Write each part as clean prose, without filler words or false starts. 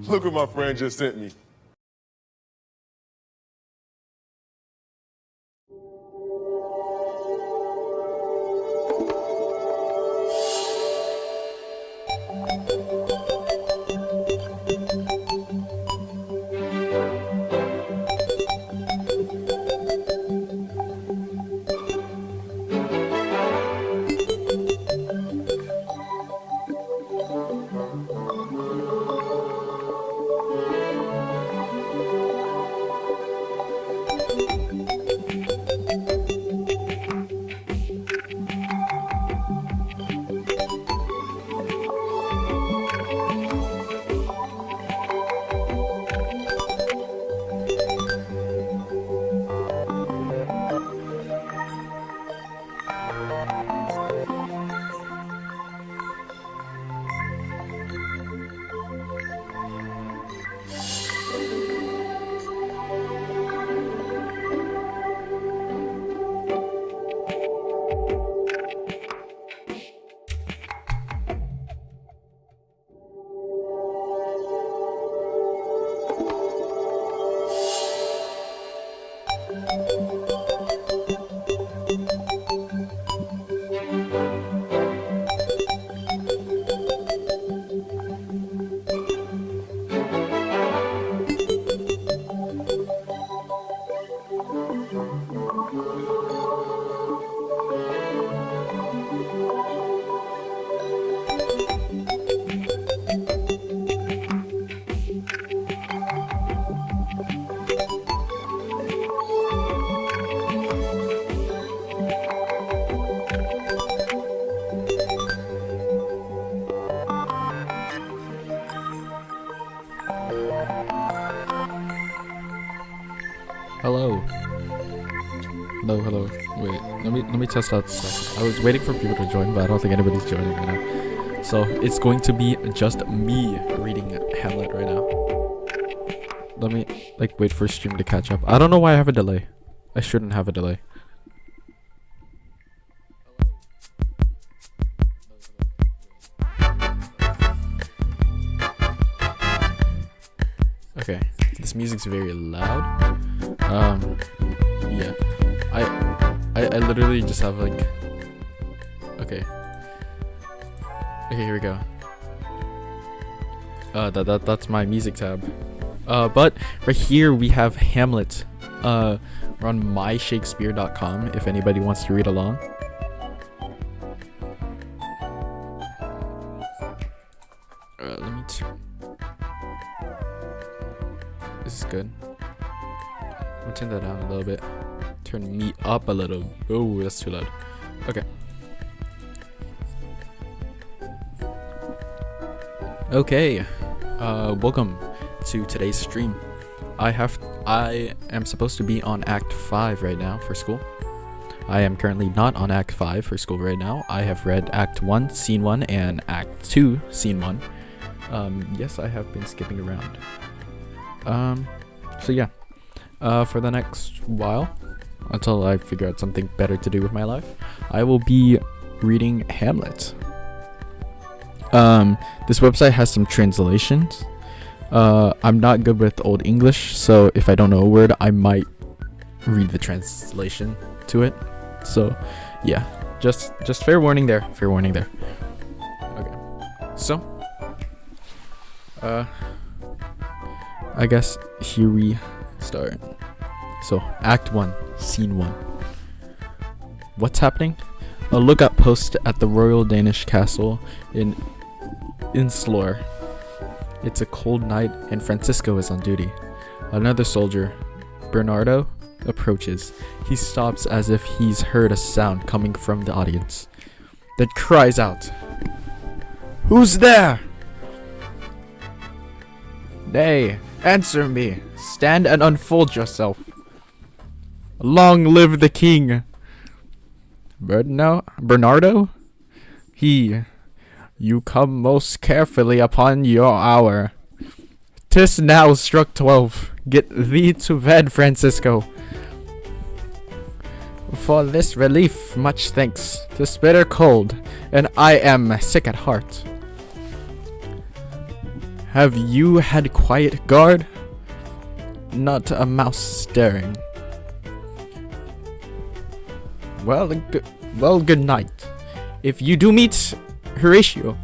Look what my friend just sent me. Hello. Hello. Wait, let me test out stuff. I was waiting for people to join, but I don't think anybody's joining right now. So it's going to be just me reading Hamlet right now. Let me wait for stream to catch up. I don't know why I have a delay. I shouldn't have a delay. Okay, this music's very loud. Yeah. I literally just have okay, here we go. That's my music tab. But right here we have Hamlet. We're on myshakespeare.com if anybody wants to read along. Let me this is good. I'm gonna turn that down a little bit. Turn me up a little. Oh, that's too loud. Okay. Okay. Welcome to today's stream. I am supposed to be on Act 5 right now for school. I am currently not on Act 5 for school right now. I have read Act 1, Scene 1, and Act 2, Scene 1. Yes, I have been skipping around. So yeah. For the next while, until I figure out something better to do with my life, I will be reading Hamlet. This website has some translations. I'm not good with Old English, so if I don't know a word, I might read the translation to it. So, yeah, just fair warning there. Fair warning there. Okay, so, I guess here we start. So, Act 1, Scene 1. What's happening? A lookout post at the Royal Danish Castle in Inslor. It's a cold night and Francisco is on duty. Another soldier, Bernardo, approaches. He stops as if he's heard a sound coming from the audience, then cries out, "Who's there?" "Nay, answer me. Stand and unfold yourself." "Long live the king." Bernardo? He. "You come most carefully upon your hour. 'Tis now struck 12. Get thee to bed, Francisco. For this relief, much thanks. 'Tis bitter cold, and I am sick at heart." Have you had quiet guard? Not a mouse staring. Well, good night. If you do meet Horatio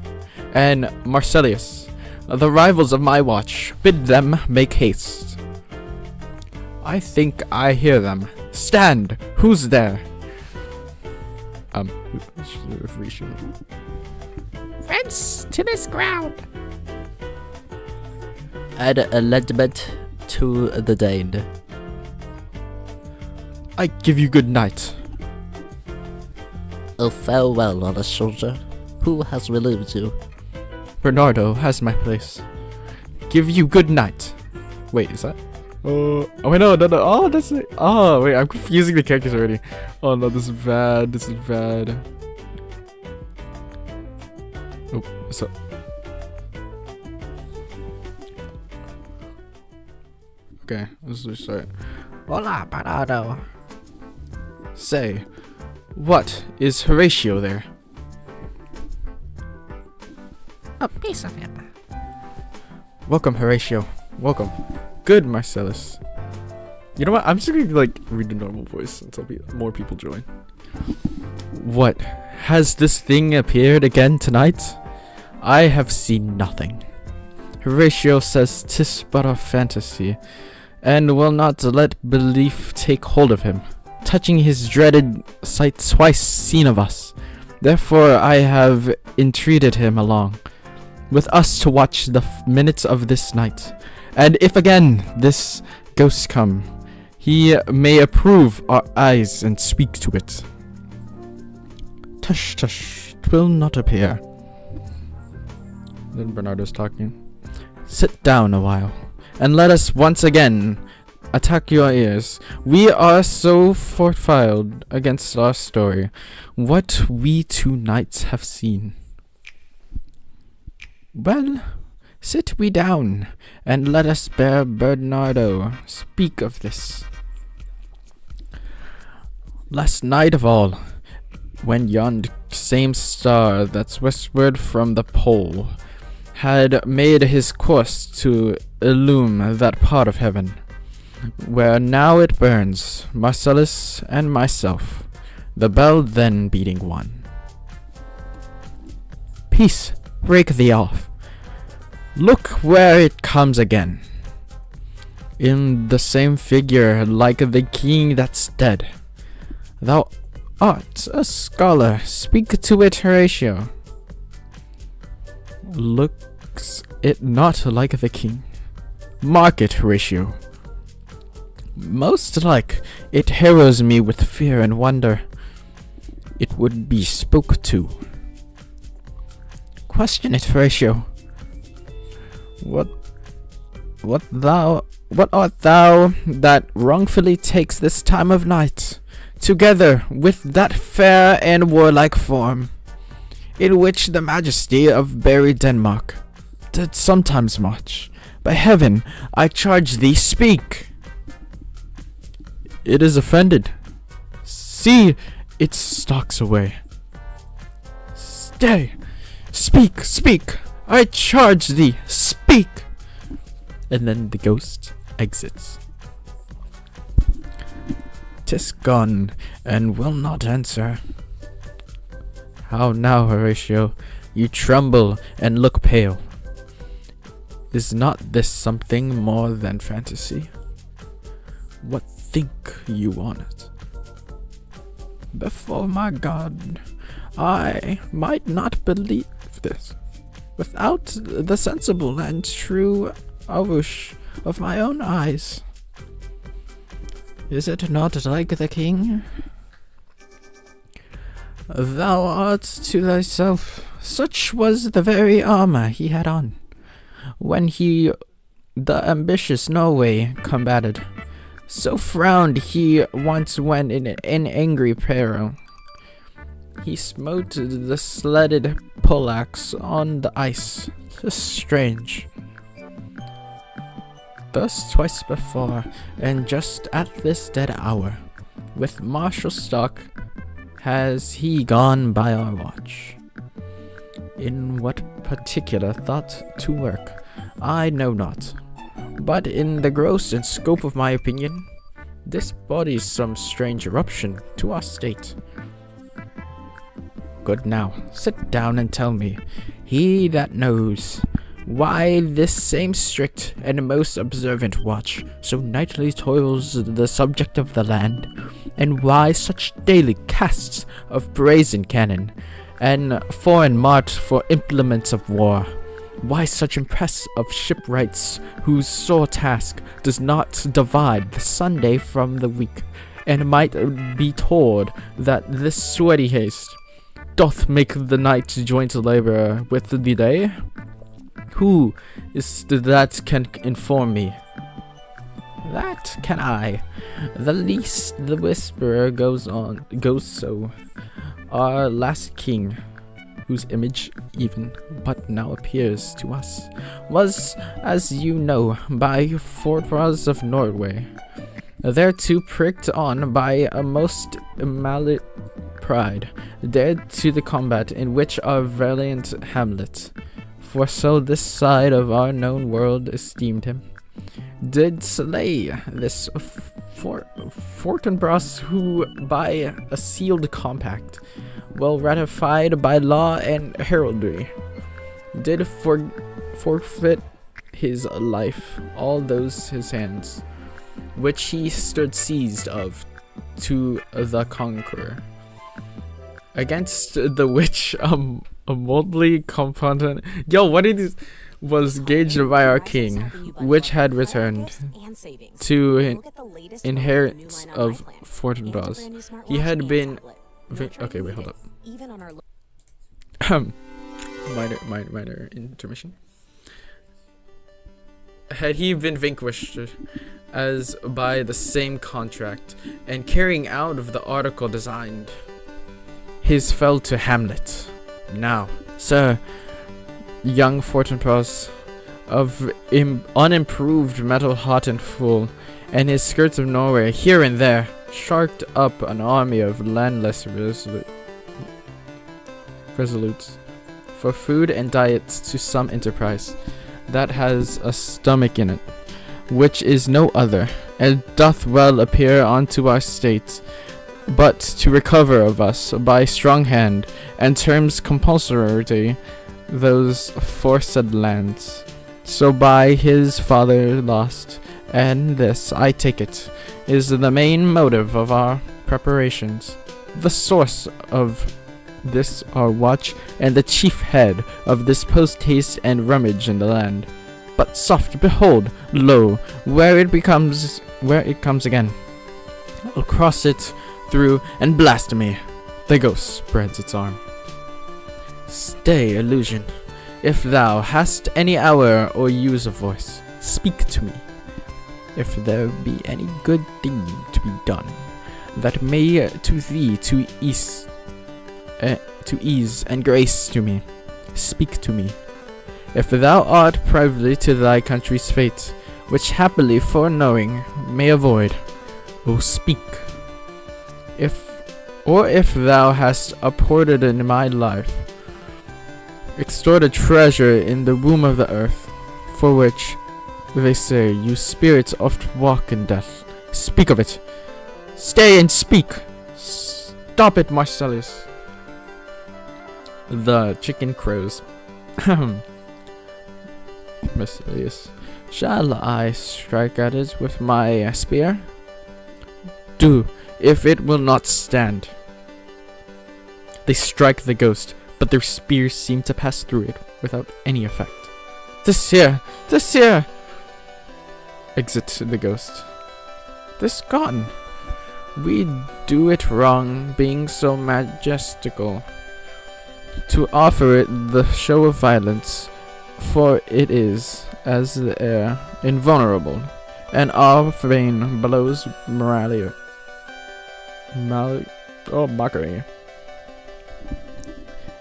and Marcellus, the rivals of my watch, bid them make haste. I think I hear them. Stand! Who's there? Horatio. Fence to this ground. Add a legiment to the Dane. I give you good night. A farewell, honest soldier. Who has relieved you? Bernardo has my place. Give you good night. Wait, is that? Oh wait, no. Oh, that's it. Oh wait, I'm confusing the characters already. Oh no, this is bad. This is bad. Oh, so. Okay, let's restart. Hola, Bernardo. Say, what is Horatio there? A piece of him. Welcome, Horatio. Welcome. Good, Marcellus. You know what? I'm just gonna read the normal voice until more people join. What? Has this thing appeared again tonight? I have seen nothing. Horatio says 'tis but a fantasy, and will not let belief take hold of him, touching his dreaded sight twice seen of us. Therefore I have entreated him along with us to watch the minutes of this night, and if again this ghost come, he may approve our eyes and speak to it. Tush, tush, 'twill not appear. Then Bernardo's talking. Sit down a while, and let us once again attack your ears. We are so fortified against our story, what we 2 nights have seen. Well, sit we down, and let us bear Bernardo speak of this. Last night of all, when yond same star that's westward from the pole had made his course to illume that part of heaven, where now it burns, Marcellus and myself, the bell then beating 1. Peace, break thee off. Look where it comes again. In the same figure like the king that's dead. Thou art a scholar, speak to it, Horatio. Looks it not like the king? Mark it, Horatio. Most like it harrows me with fear and wonder. It would be spoke to. Question it, Horatio. What art thou that wrongfully takes this time of night, together with that fair and warlike form, in which the majesty of buried Denmark did sometimes march? By heaven, I charge thee, speak! It is offended. See, it stalks away. Stay! Speak, speak! I charge thee, speak! And then the ghost exits. 'Tis gone, and will not answer. How now, Horatio? You tremble and look pale. Is not this something more than fantasy? What think you on it? Before my God, I might not believe this without the sensible and true avush of my own eyes. Is it not like the king? Thou art to thyself. Such was the very armor he had on when he the ambitious Norway combated. So frowned he once when in angry peril he smote the sledded poleaxe on the ice. 'Tis strange. Thus twice before, and just at this dead hour, with martial stalk has he gone by our watch. In what particular thought to work, I know not. But in the gross and scope of my opinion, this body's some strange eruption to our state. Good now, sit down and tell me, he that knows, why this same strict and most observant watch so nightly toils the subject of the land, and why such daily casts of brazen cannon, and foreign mart for implements of war, why such impress of shipwrights whose sore task does not divide the Sunday from the week, and might be told that this sweaty haste doth make the night joint labor with the day? Who is that can inform me? That can I. The least the whisperer goes so. Our last king, whose image even but now appears to us, was, as you know, by Fortras of Norway, thereto pricked on by a most mallet pride, dared to the combat in which our valiant Hamlet, for so this side of our known world esteemed him, did slay this Fortinbras, who by a sealed compact, well ratified by law and heraldry, did forfeit his life, all those his hands, which he stood seized of, to the conqueror. Against the which a moldly component what it is was gauged by our king, which had returned to inheritance of Fortinbras. He had been okay, wait, hold up. minor intermission. Had he been vanquished as by the same contract, and carrying out of the article designed, his fell to Hamlet. Now, sir, young Fortinbras, of unimproved metal hot and full, and his skirts of Norway here and there sharked up an army of landless resolutes for food and diet to some enterprise that has a stomach in it, which is no other, and doth well appear unto our state, but to recover of us by strong hand and terms compulsory those foresaid lands, so by his father lost, and this, I take it, is the main motive of our preparations, the source of this our watch, and the chief head of this post-haste and rummage in the land. But soft, behold, lo, where it comes again. I'll cross it through and blast me. The ghost spreads its arm. Stay, illusion. If thou hast any hour or use of voice, speak to me. If there be any good thing to be done, that may to thee to ease and grace to me, speak to me. If thou art privily to thy country's fate, which happily foreknowing may avoid, O speak. If thou hast uphoarded in my life, extorted treasure in the womb of the earth, for which, they say, you spirits oft walk in death, speak of it. Stay and speak. Stop it, Marcellus. The chicken crows. Marcellus, shall I strike at it with my spear? Do, if it will not stand. They strike the ghost, but their spears seem to pass through it without any effect. This here! Exit the ghost. This gone. We do it wrong, being so majestical, to offer it the show of violence, for it is, as the air, invulnerable, and our vein blows mockery.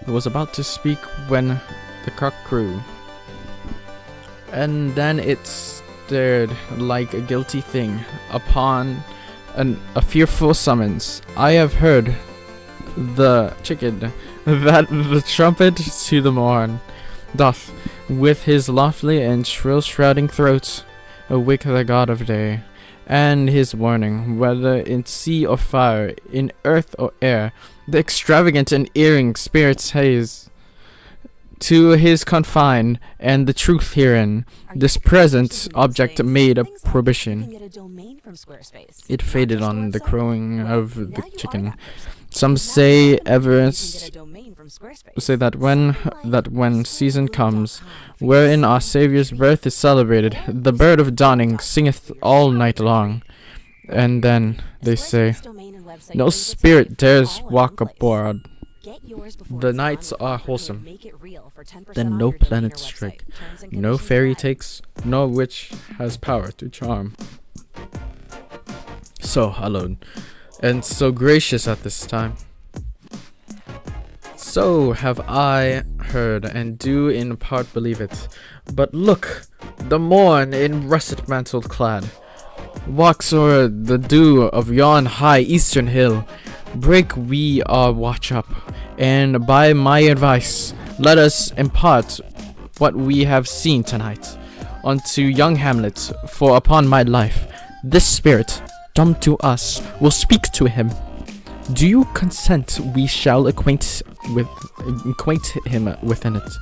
It was about to speak when the cock crew, and then it stared like a guilty thing upon a fearful summons. I have heard the chicken that the trumpet to the morn doth with his lofty and shrill shrouding throat, awake the god of day, and his warning, whether in sea or fire, in earth or air, the extravagant and erring spirits haze. To his confine, and the truth herein, this present object made a prohibition. It faded on the crowing of the chicken. Some say that when season comes, wherein our Saviour's birth is celebrated, the bird of dawning singeth all night long. And then they say, no spirit dares walk abroad. The nights are wholesome. Then no planet strike, no fairy takes, no witch has power to charm. So alone, and so gracious at this time. So have I heard, and do in part believe it. But look, the morn in russet mantle clad walks o'er the dew of yon high eastern hill. Break we our watch up, and by my advice, let us impart what we have seen tonight unto young Hamlet, for upon my life, this spirit, dumb to us, will speak to him. Do you consent we shall acquaint him within it,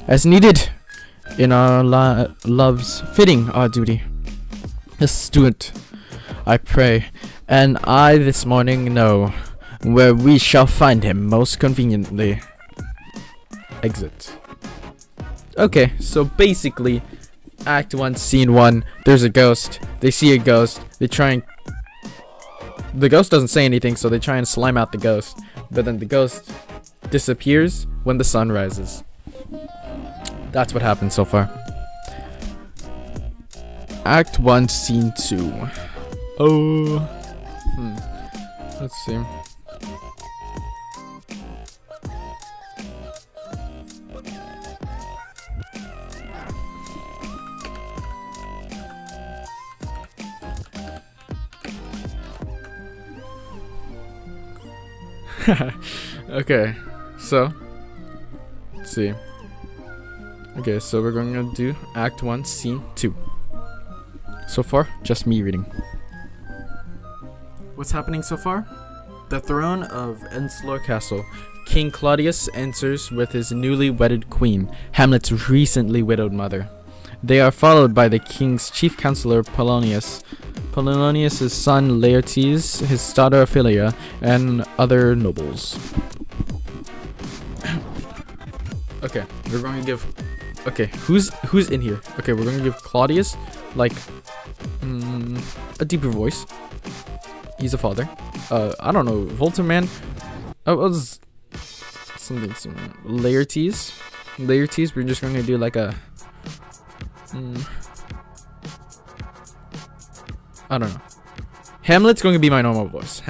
as needed in our loves, fitting our duty? Yes, do it, I pray, and I this morning know where we shall find him most conveniently. Exit. Okay, so basically, Act 1, Scene 1, there's a ghost. They see a ghost. They try and... The ghost doesn't say anything, so they try and slime out the ghost. But then the ghost disappears when the sun rises. That's what happened so far. Act 1, Scene 2. Oh... Let's see. Okay, so let's see. Okay, so we're going to do Act 1, Scene 2. So far, just me reading. What's happening so far? The throne of Enslow Castle. King Claudius enters with his newly wedded queen, Hamlet's recently widowed mother. They are followed by the king's chief counselor Polonius, Polonius' son Laertes, his daughter Ophelia, and other nobles. Okay, we're going to give... Okay, who's in here? Okay, we're going to give Claudius, like, a deeper voice. He's a father. I don't know, Volterman. Oh, it was something similar. Laertes, we're just going to do like a... I don't know. Hamlet's going to be my normal voice.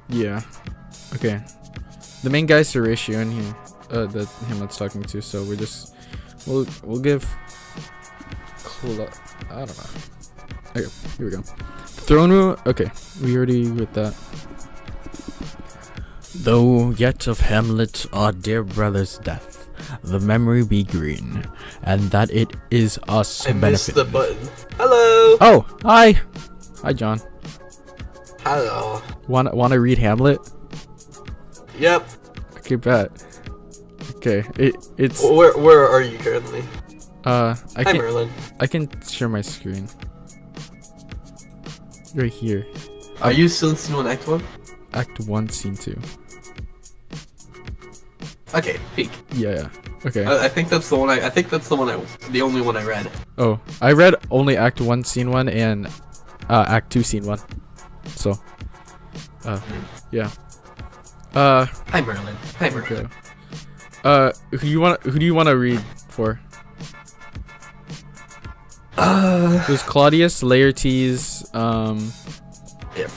Yeah. Okay. The main guy's Horatio in here. That Hamlet's talking to. So we'll give. I don't know. Okay, here we go. Throne room. Okay, we already with that. Though yet of Hamlet, our dear brother's death, the memory be green, and that it is us benefit. Missed the button. Hello. Oh, hi, John. Hello. Wanna read Hamlet? Yep. Okay, bet. Okay, it's. Where are you currently? Hi, Merlin. I can share my screen. Right here. Are you still in Scene 1, Act 1? Act 1, Scene 2. Okay, peek. Yeah. Okay. I think that's the one. The only one I read. Oh, I read only Act 1, Scene 1, and Act 2, Scene 1. So, yeah. Hi Merlin. Okay. Who do you want to read for? There's Claudius, Laertes, Yep.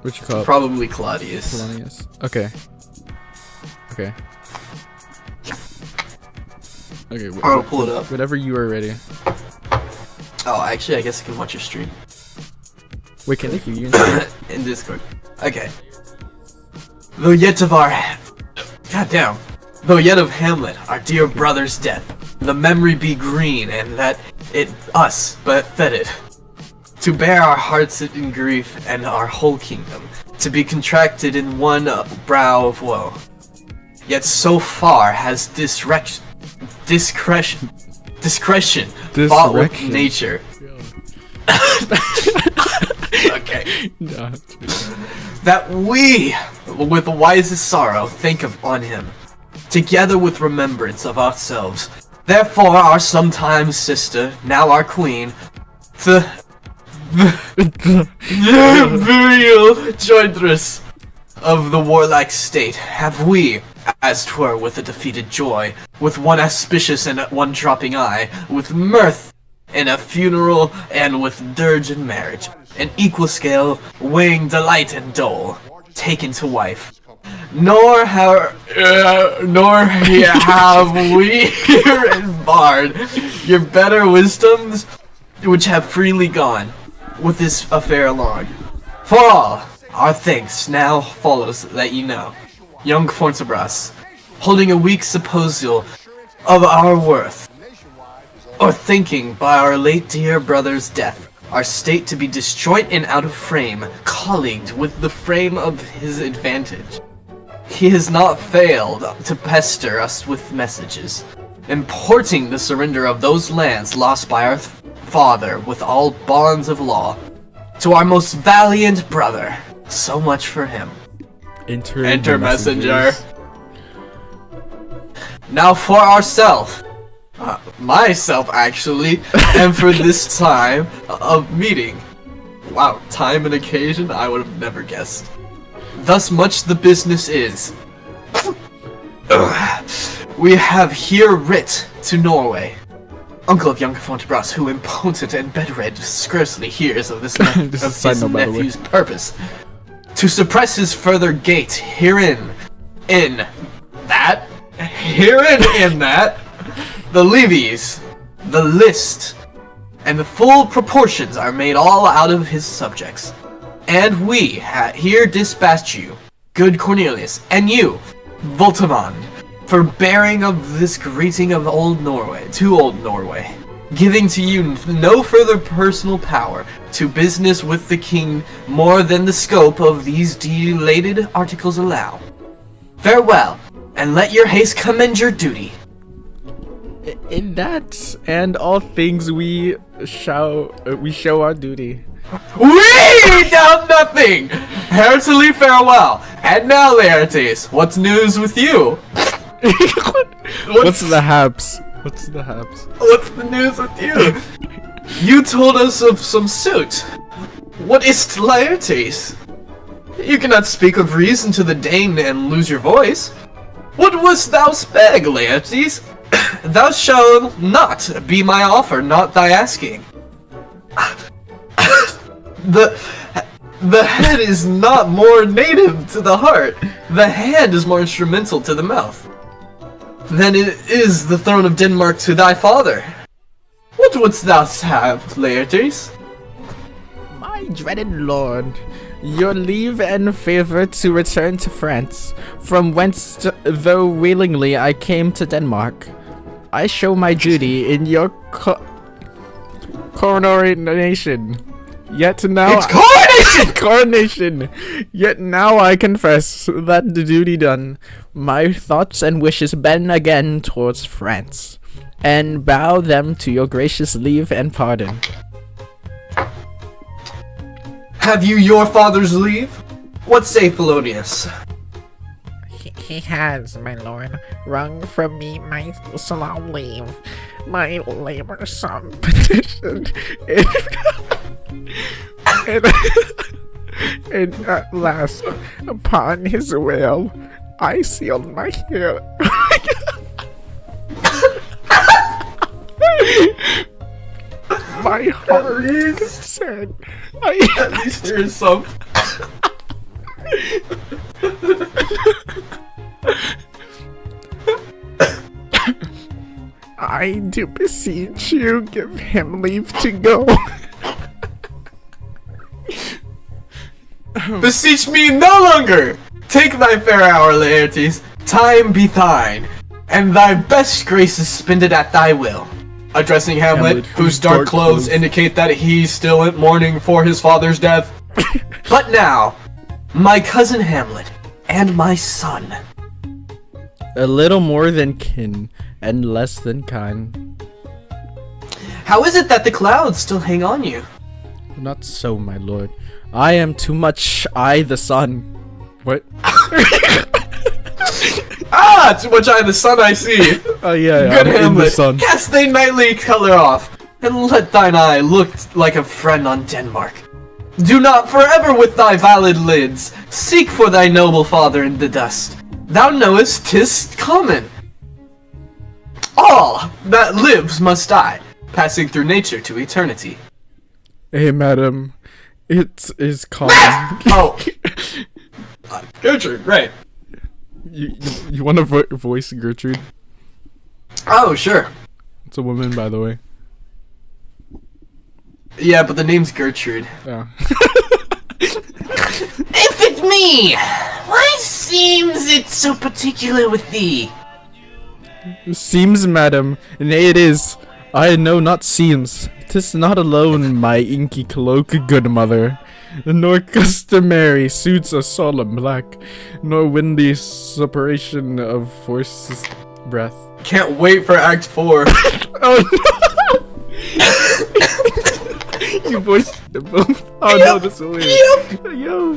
What you call it? Probably Claudius. Polonius. Okay. I'll pull it up. Whenever you are ready. Oh, actually, I guess I can watch your stream. We can hear you. in Discord. Okay. Though yet of our... Goddamn. Though yet of Hamlet, our dear brother's death, the memory be green, and that it us but fetid. To bear our hearts in grief and our whole kingdom, to be contracted in one brow of woe. Yet so far has discretion fought with nature. Okay. No. That we, with wisest sorrow, think on him, together with remembrance of ourselves. Therefore, our sometime sister, now our queen, the imperial jointress of the warlike state, have we, as 'twere with a defeated joy, with one auspicious and one dropping eye, with mirth in a funeral, and with dirge in marriage, an equal scale, weighing delight and dole, taken to wife. Nor have we here embarred your better wisdoms, which have freely gone with this affair along. For all, our thanks now follows that you know, young Fortebras, holding a weak supposal of our worth, or thinking by our late dear brother's death, our state to be disjoint and out of frame, colleagued with the frame of his advantage. He has not failed to pester us with messages, importing the surrender of those lands lost by our father with all bonds of law, to our most valiant brother. So much for him. Enter messenger. Now for ourselves. Myself, actually, and for this time of meeting. Wow, time and occasion, I would have never guessed. Thus much the business is. We have here writ to Norway. Uncle of young Fortebras, who impotent and bedred, scarcely hears of this of his nephew's purpose. To suppress his further gait herein, in that, the levies, the list, and the full proportions are made all out of his subjects. And we here dispatch you, good Cornelius, and you, Voltamand, for bearing of this greeting of old Norway, to old Norway, giving to you no further personal power to business with the king more than the scope of these delated articles allow. Farewell, and let your haste commend your duty. In that and all things we show our duty. We doubt nothing! Heartily farewell. And now, Laertes, what's news with you? What's the haps? What's the haps? What's the news with you? You told us of some suit. What is Laertes? You cannot speak of reason to the Dane and lose your voice. What wouldst thou beg, Laertes? Thou shalt not be my offer, not thy asking. The head is not more native to the heart. The hand is more instrumental to the mouth than it is the throne of Denmark to thy father. What wouldst thou have, Laertes? My dreaded lord, your leave and favor to return to France, from whence, though willingly, I came to Denmark. I show my duty in your coronation. Yet now It's coronation! coronation. Yet now I confess that the duty done, my thoughts and wishes bend again towards France, and bow them to your gracious leave and pardon. Have you your father's leave? What say Polonius? He has, my lord, wrung from me my solemn leave, my laborsome petition, and at last, upon his will, I sealed my hair. My heart said, At least there is some. I do beseech you, give him leave to go. beseech me no longer! Take thy fair hour, Laertes, time be thine, and thy best graces spend it at thy will. Addressing Hamlet, whose dark clothes indicate that he's still in mourning for his father's death. But now, my cousin Hamlet, and my son. A little more than kin, and less than kind. How is it that the clouds still hang on you? Not so, my lord. I am too much I the sun. What? Ah, too much I the sun I see. Oh yeah, Good I'm in the Hamlet, sun. cast thy knightly color off, and let thine eye look like a friend on Denmark. Do not forever with thy valid lids seek for thy noble father in the dust. Thou knowest 'tis common. All that lives must die, passing through nature to eternity. Hey, madam. It is common. Oh. Gertrude, right. You want to voice Gertrude? Oh, sure. It's a woman, by the way. Yeah, but the name's Gertrude. Yeah. If it me, why seems it so particular with thee? Seems, madam. Nay, it is. I know not seems. 'Tis not alone my inky cloak, good mother, nor customary suits of solemn black, nor windy separation of forces breath. Can't wait for Act 4. Oh no! You voiced them both. Oh no, this is weird. Yo.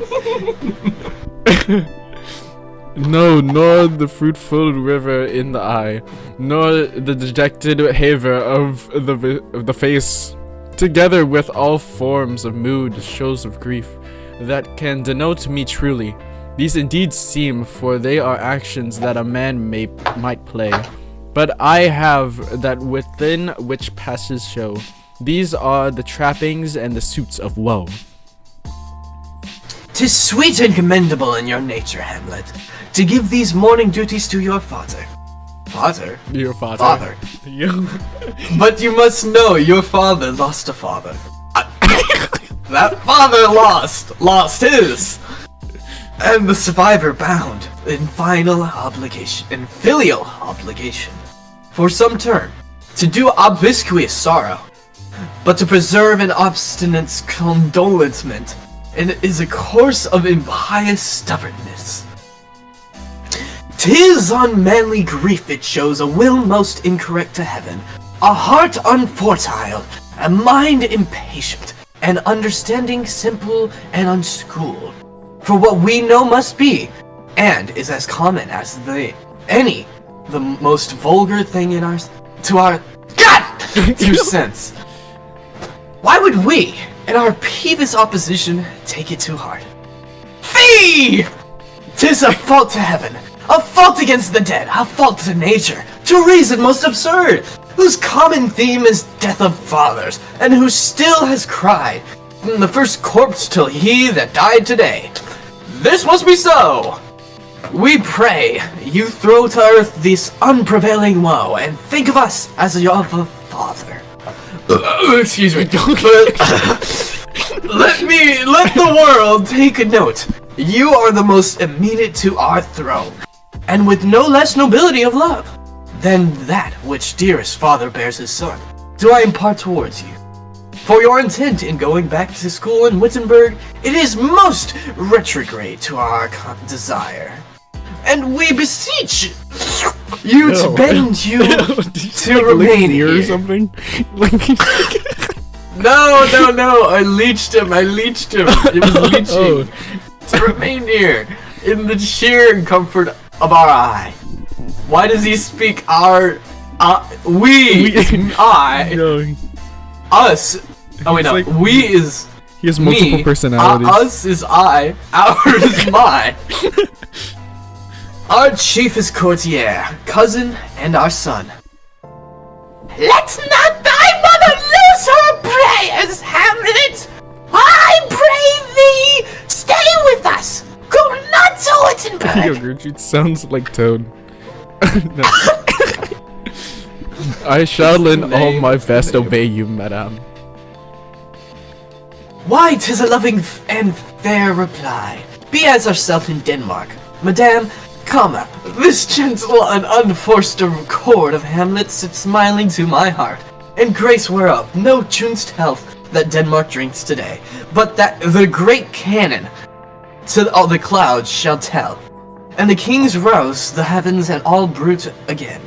No, nor the fruitful river in the eye, nor the dejected haver of the face, together with all forms of mood, shows of grief, that can denote me truly. These indeed seem, for they are actions that a man might play, but I have that within which passes show. These are the trappings and the suits of woe. 'Tis sweet and commendable in your nature, Hamlet, to give these mourning duties to your father. Father? Your father. Father. You. But you must know your father lost a father. That father lost his! And the survivor bound in filial obligation, for some term, to do obsequious sorrow, but to preserve an obstinate condolement, and is a course of impious stubbornness. 'Tis unmanly grief it shows, a will most incorrect to heaven, a heart unfortile, a mind impatient, and understanding simple and unschooled. For what we know must be, and is as common as the most vulgar thing in our two sense. Why would we, in our peevish opposition, take it too hard? Fee! 'Tis a fault to heaven, a fault against the dead, a fault to nature, to reason most absurd, whose common theme is death of fathers, and who still has cried, from the first corpse till he that died today. This must be so! We pray you throw to earth this unprevailing woe, and think of us as your father. Excuse me. Let the world take a note. You are the most immediate to our throne, and with no less nobility of love than that which dearest father bears his son, do I impart towards you. For your intent in going back to school in Wittenberg, it is most retrograde to our desire. And we beseech you to bend you to remain here. Or something? No, I leeched him. It was leeching. To remain here, in the cheer and comfort of our eye. Why does he speak our, us? Oh wait, no. Like, we is he has multiple me, personalities. us is I. Ours is my. Our chief is courtier, cousin, and our son. Let not thy mother lose her prayers, Hamlet! I pray thee, stay with us! Go not to Yo, Wittenberg! Gertrude sounds like Toad. No. I shall in all my best obey you, madame. Why, 'tis a loving and fair reply. Be as ourself in Denmark. Madame, comma, this gentle and unforced accord of Hamlet sits smiling to my heart, and grace whereof no tuned health that Denmark drinks today, but that the great cannon to all the clouds shall tell, and the kings rouse the heavens and all brute again.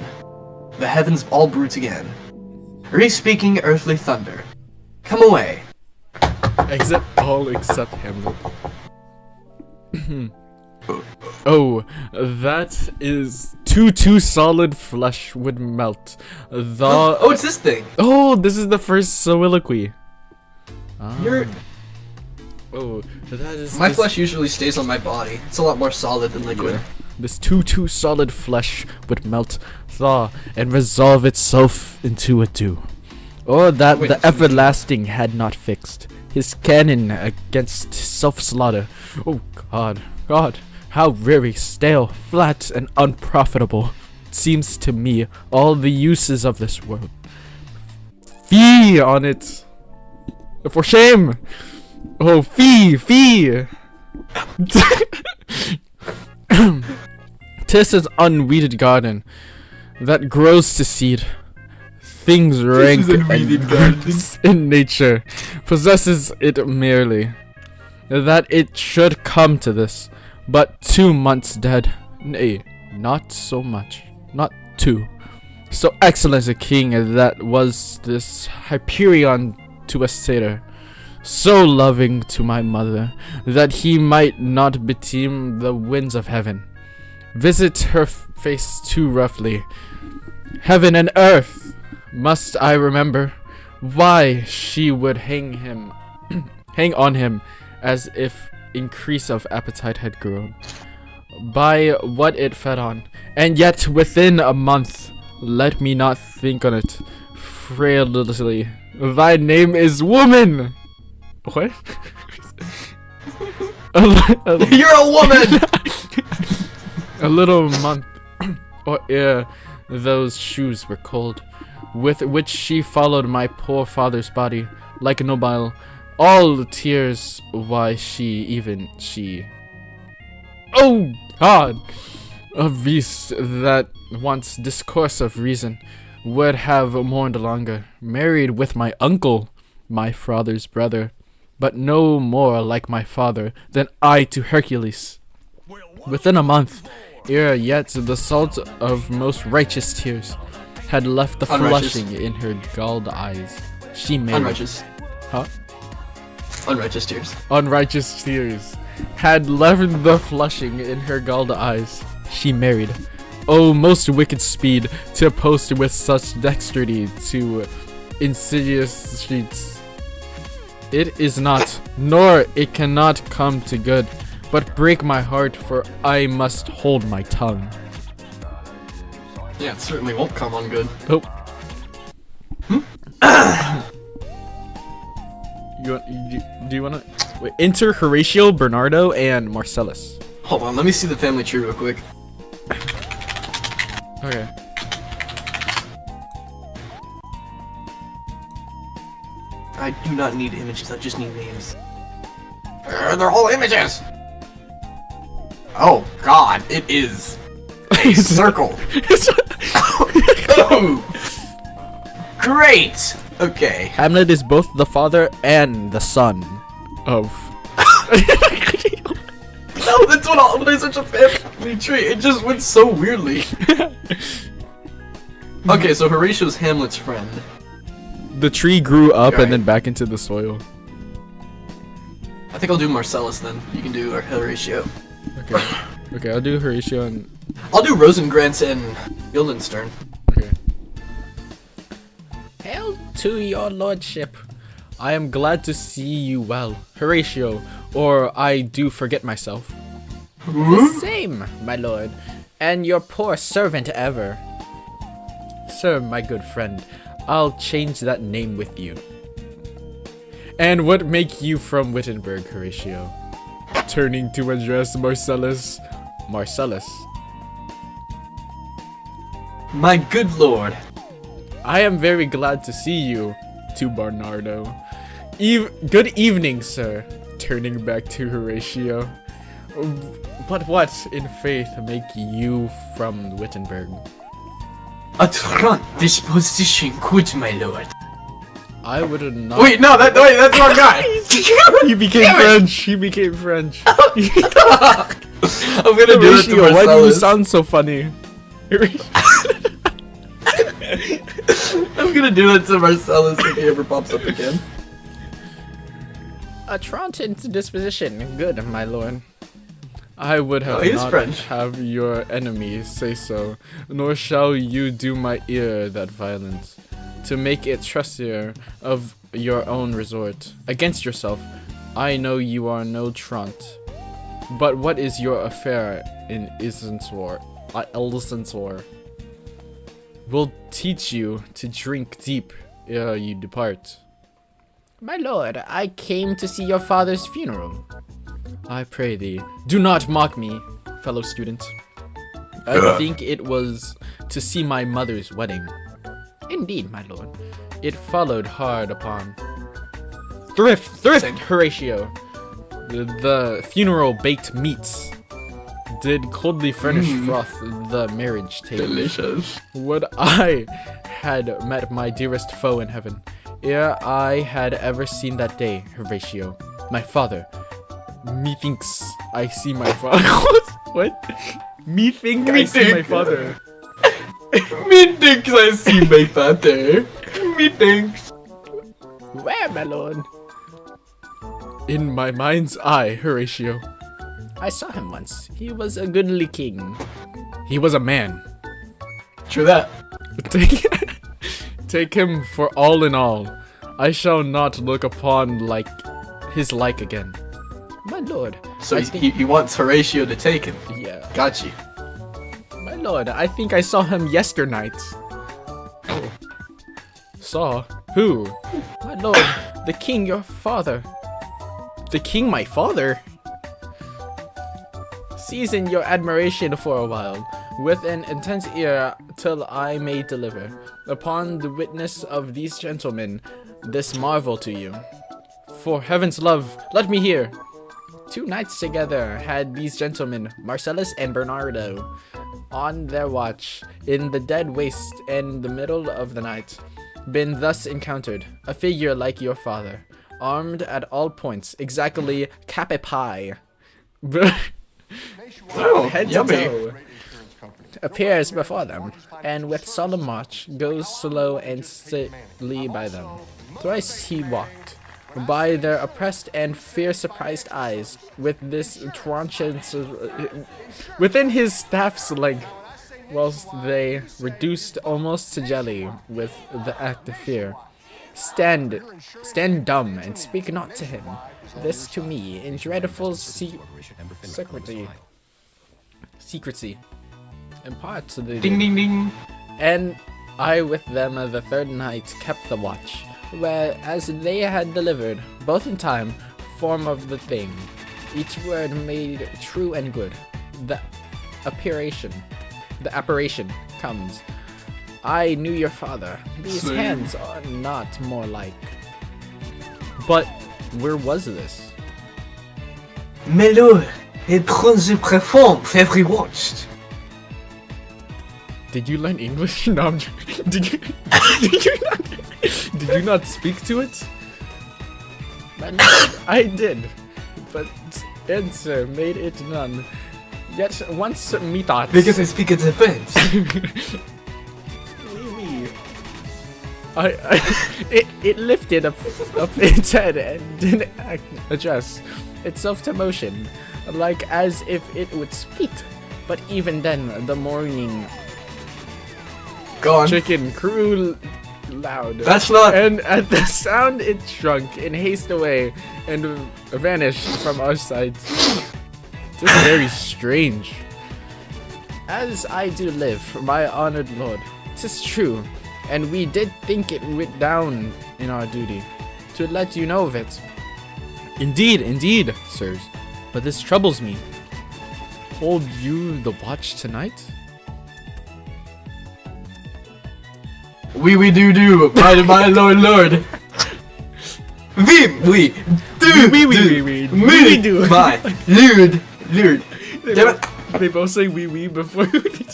The heavens all brute again. Re-speaking earthly thunder. Come away. Except all except Hamlet. Oh, that is too solid flesh would melt. The Oh, it's this thing. Oh, this is the first soliloquy. Ah. You're Oh, that is my this- flesh usually stays on my body. It's a lot more solid than liquid. Yeah. This too solid flesh would melt, thaw, and resolve itself into a dew. Or that Wait, the that's amazing. everlasting had not fixed his cannon against self-slaughter. Oh God, how weary, stale, flat, and unprofitable seems to me all the uses of this world. Fie on it! For shame! Oh, fie! 'Tis an unweeded garden that grows to seed. Things rank unweeded garden. in nature possesses it merely. That it should come to this, but 2 months dead. Nay, not so much. Not 2. So excellent a king that was this Hyperion to a satyr. So loving to my mother, that he might not beteem the winds of heaven. Visit her face too roughly. Heaven and earth, must I remember, why she would hang on him, as if increase of appetite had grown, by what it fed on, and yet within a month, let me not think on it, frailly, thy name is woman! What? You're a woman! A little month or ere those shoes were cold, with which she followed my poor father's body like a nobile, all the tears, why she oh God, a beast that once discourse of reason would have mourned longer, married with my uncle, my father's brother, but no more like my father than I to Hercules. Within a month, ere yet the salt of most righteous tears had left the Unrighteous. flushing in her galled eyes, she married. Unrighteous. Huh? Unrighteous tears. Unrighteous tears had left the flushing in her galled eyes, she married. Oh, most wicked speed to post with such dexterity to insidious streets. It is not, nor it cannot come to good, but break my heart, for I must hold my tongue. Yeah, it certainly won't come on good. Oh. Do you wanna wait, enter Horatio, Bernardo, and Marcellus? Hold on, let me see the family tree real quick. Okay. I do not need images, I just need names. They're all images! Oh God, it is a circle. Oh, great. Okay. Hamlet is both the father and the son of. No, that's what all. There's such a family tree. It just went so weirdly. Okay, so Horatio's Hamlet's friend. The tree grew up Right. and then back into the soil. I think I'll do Marcellus then. You can do Horatio. Okay. Okay, I'll do Horatio and. I'll do Rosenkrantz and Guildenstern. Okay. Hail to your lordship. I am glad to see you well, Horatio, or I do forget myself. The same, my lord, and your poor servant ever. Sir, my good friend, I'll change that name with you. And what make you from Wittenberg, Horatio? Turning to address Marcellus. Marcellus. My good lord. I am very glad to see you, to Bernardo. Good evening, sir. Turning back to Horatio. But what, in faith, make you from Wittenberg? A truant disposition, good my lord. I would not. Wait, no, that's the wrong guy. He became French. He became French. I'm gonna do it to Horatio, why do you Marcellus. sound so funny? I'm gonna do it to Marcellus if he ever pops up again. A Tronton's disposition, good, my lord. I would have Oh, he's not French. have your enemies say so, nor shall you do my ear that violence, to make it trustier of your own resort. Against yourself, I know you are no truant. But what is your affair in Isensor? Will teach you to drink deep ere you depart. My lord, I came to see your father's funeral. I pray thee, do not mock me, fellow student. I think it was to see my mother's wedding. Indeed, my lord. It followed hard upon. Thrift, Horatio. The funeral baked meats did coldly furnish froth the marriage table. Delicious. Would I had met my dearest foe in heaven, ere I had ever seen that day, Horatio. My father. Methinks I see my father. What? Methink I see my father. Methinks I see my father. Methinks. Where, my lord? In my mind's eye, Horatio. I saw him once. He was a goodly king. He was a man. True that. Take him for all in all. I shall not look upon his like again. My lord. So I he wants Horatio to take him. Yeah. Got you. My lord, I think I saw him yesternight. Saw? Who? my lord, the king, your father. The king, my father? Season your admiration for a while, with an intense ear till I may deliver, upon the witness of these gentlemen, this marvel to you. For heaven's love, let me hear. 2 nights together had these gentlemen, Marcellus and Bernardo, on their watch, in the dead waste and the middle of the night, been thus encountered, a figure like your father, armed at all points, exactly capipai, Oh, head to yummy. toe, appears before them, and with solemn march goes slow and stately by them. Thrice he walked by their oppressed and fear-surprised eyes, with this tranchant within his staff's length, whilst they, reduced almost to jelly with the act of fear, stand dumb and speak not to him. This to me in dreadful secrecy impart to the Ding ding ding. and I with them the third night kept the watch, where as they had delivered, both in time, form of the thing, each word made true and good. The apparition comes. I knew your father. These Same. hands are not more like. But where was this? My lord, it prends the perform every watched. Did you learn English? No, I'm joking. Did you not speak to it? My lord, I did, but answer made it none. Yet once methought. Because I speak in defense. It lifted up its head and didn't adjust itself to motion, like as if it would speak. But even then, the morning Go on. Chicken crew loud. That's not. and at the sound it shrunk in haste away and vanished from our sight. Just very strange. As I do live, my honored lord, 'tis true, and we did think it writ down in our duty to let you know of it. Indeed, sirs. But this troubles me. Hold you the watch tonight? We do, my lord. we do, we do. my lord. Damn it. They both say we before. we do.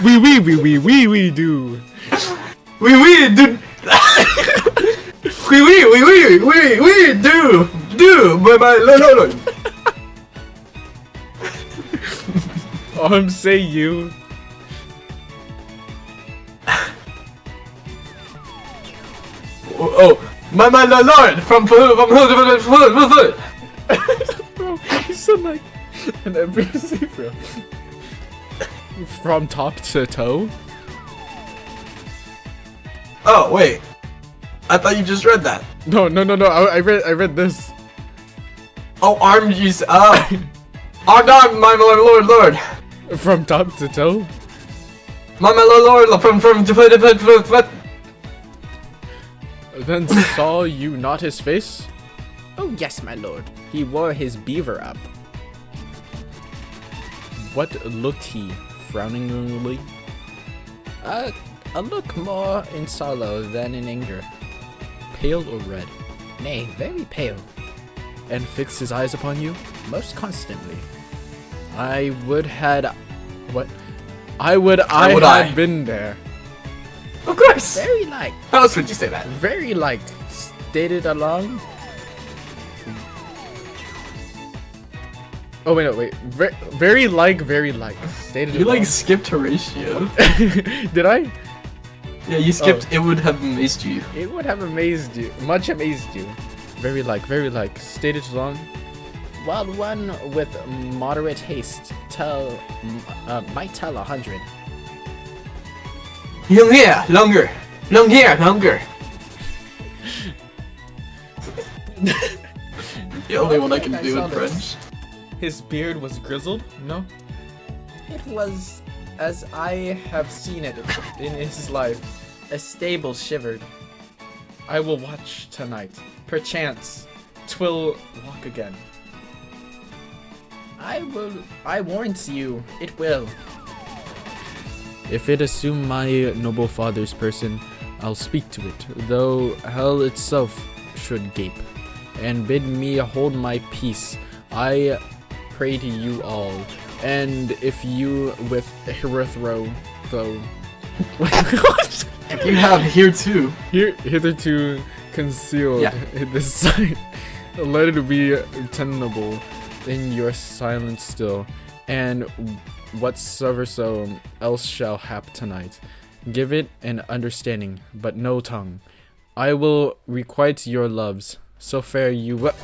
We do. We do, my lord. Say you. Oh, my lord, from Bro, you sound like an NPC, bro. From top to toe? Oh, wait. I thought you just read that. No. I read this. Oh, armed use. Oh. Armed, my lord. From top to toe? My lord, from. Then saw you not his face? Oh yes, my lord. He wore his beaver up. What looked he, frowningly? A look more in sorrow than in anger. Pale or red? Nay, very pale. And fixed his eyes upon you? Most constantly. I would had... What? I had been there. Of course. Very like. How else would you say that? Very like. Stated along. Oh wait, no, wait. Very like. Stated You along. like skipped Horatio. Did I? Yeah, you skipped. It would have amazed you. It would have amazed you. Much amazed you. Very like. Stated along. While one with moderate haste might tell 100. Longer. The only one I can do in French. His beard was grizzled? No. It was as I have seen it in his life. A stable shivered. I will watch tonight. Perchance, 'twill walk again. I warrant you, it will. If it assume my noble father's person, I'll speak to it, though hell itself should gape, and bid me hold my peace. I pray to you all, and if you with hitherto, though, If you have hitherto concealed this sight, let it be tenable in your silence still, and whatsoever so else shall hap tonight, give it an understanding, but no tongue. I will requite your loves, so fare you well.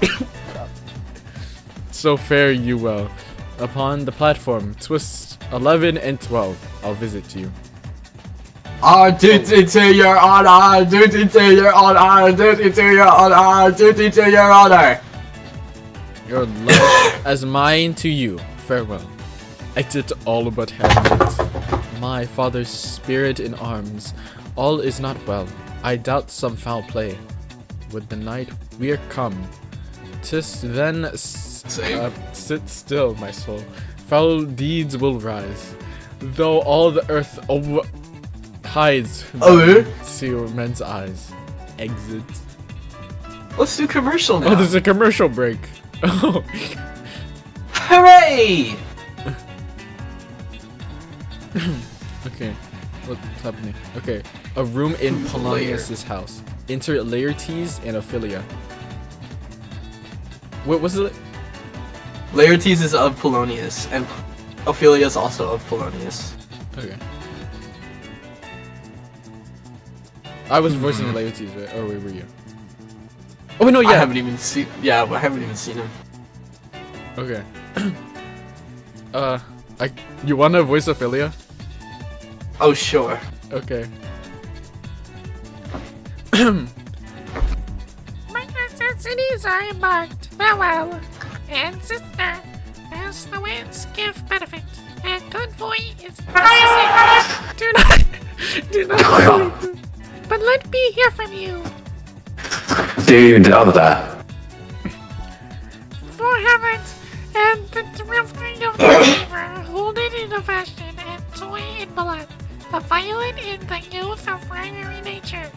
So fare you well. Upon the platform, twist 11 and 12. I'll visit you. Our duty to your honor, duty to your honor, duty to your honor, duty to your honor. Your love as mine to you. Farewell. Exit all but Hamlet. My father's spirit in arms. All is not well. I doubt some foul play. With the night we're come. 'Tis then sit still, my soul. Foul deeds will rise. Though all the earth hides see men's eyes. Exit. Let's do commercial now. Oh, there's a commercial break. Oh. Hooray! Okay, what's happening? Okay, a room in Polonius' house. Enter Laertes and Ophelia. What was it? Laertes is of Polonius, and Ophelia is also of Polonius. Okay. I was voicing Laertes, right? Or where were you? Oh no, yeah. I haven't even seen. Yeah, I haven't even seen him. Okay. You wanna voice Ophelia? Oh sure. Okay. My necessities are embarked. Farewell. And sister, as the winds give benefit, and convoy is necessary. Do not sleep. But let me hear from you. Dude, other. For Hamlet and the reveling of the believer, hold it in a fashion and toy in blood, the violent in the youth of primary nature.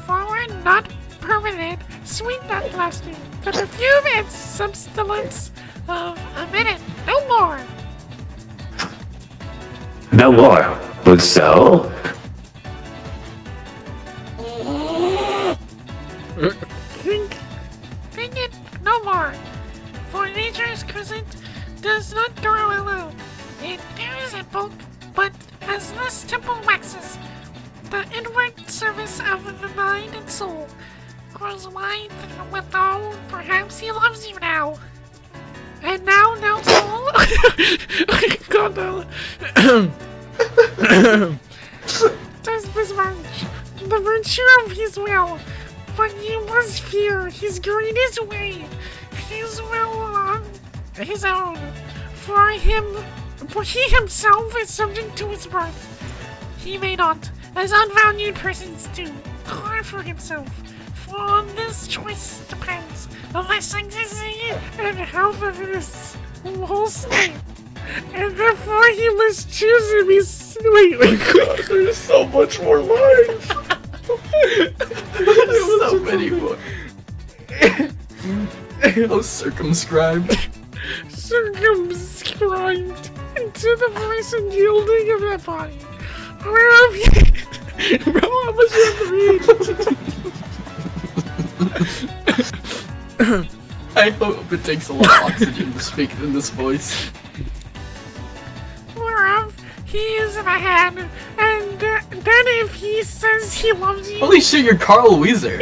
Forward not permanent sweet nut blaster. The perfume and substance of a minute, no more. No more. But so? Think it no more. For nature's crescent does not grow alone. It bears a bulk, but as this temple waxes, the inward service of the mind and soul grows wide withal. Perhaps he loves you now. And now, soul. God, no. Does this much, the virtue of his will, but you must fear his greatest way, his will on his own. For he himself is subject to his birth. He may not, as unvalued persons do, carve for himself. For on this choice depends the sanctity and health of his whole state. And therefore he must choose to be... Wait, God, there's so much more lines. There's so many more. Oh, circumscribed. Circumscribed into the voice and yielding of that body. Whereof he... Bro, how much you have to read? I hope it takes a lot of oxygen to speak in this voice. Whereof he is the head, and then if he says he loves you... Holy shit, you're Carl Weezer.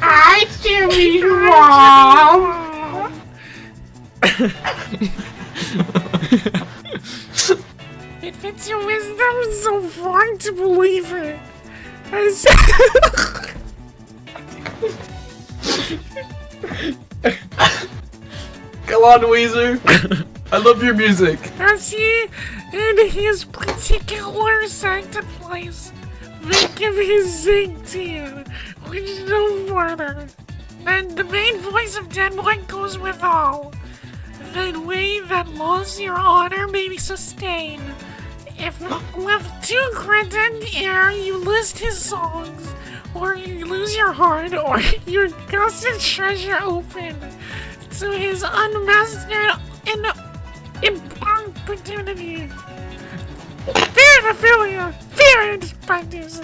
I do me wrong. It fits your wisdom so far to believe it. As Come on, Weezer. I love your music. As he, in his particular sanctum place, may give his zing to you, which no further. Then the main voice of Denmark goes with all. That way that laws your honor may be sustained. If with too credent air you list his songs, or you lose your heart, or your gusted treasure open to his unmastered importunity. Fear the failure, fear it, practice,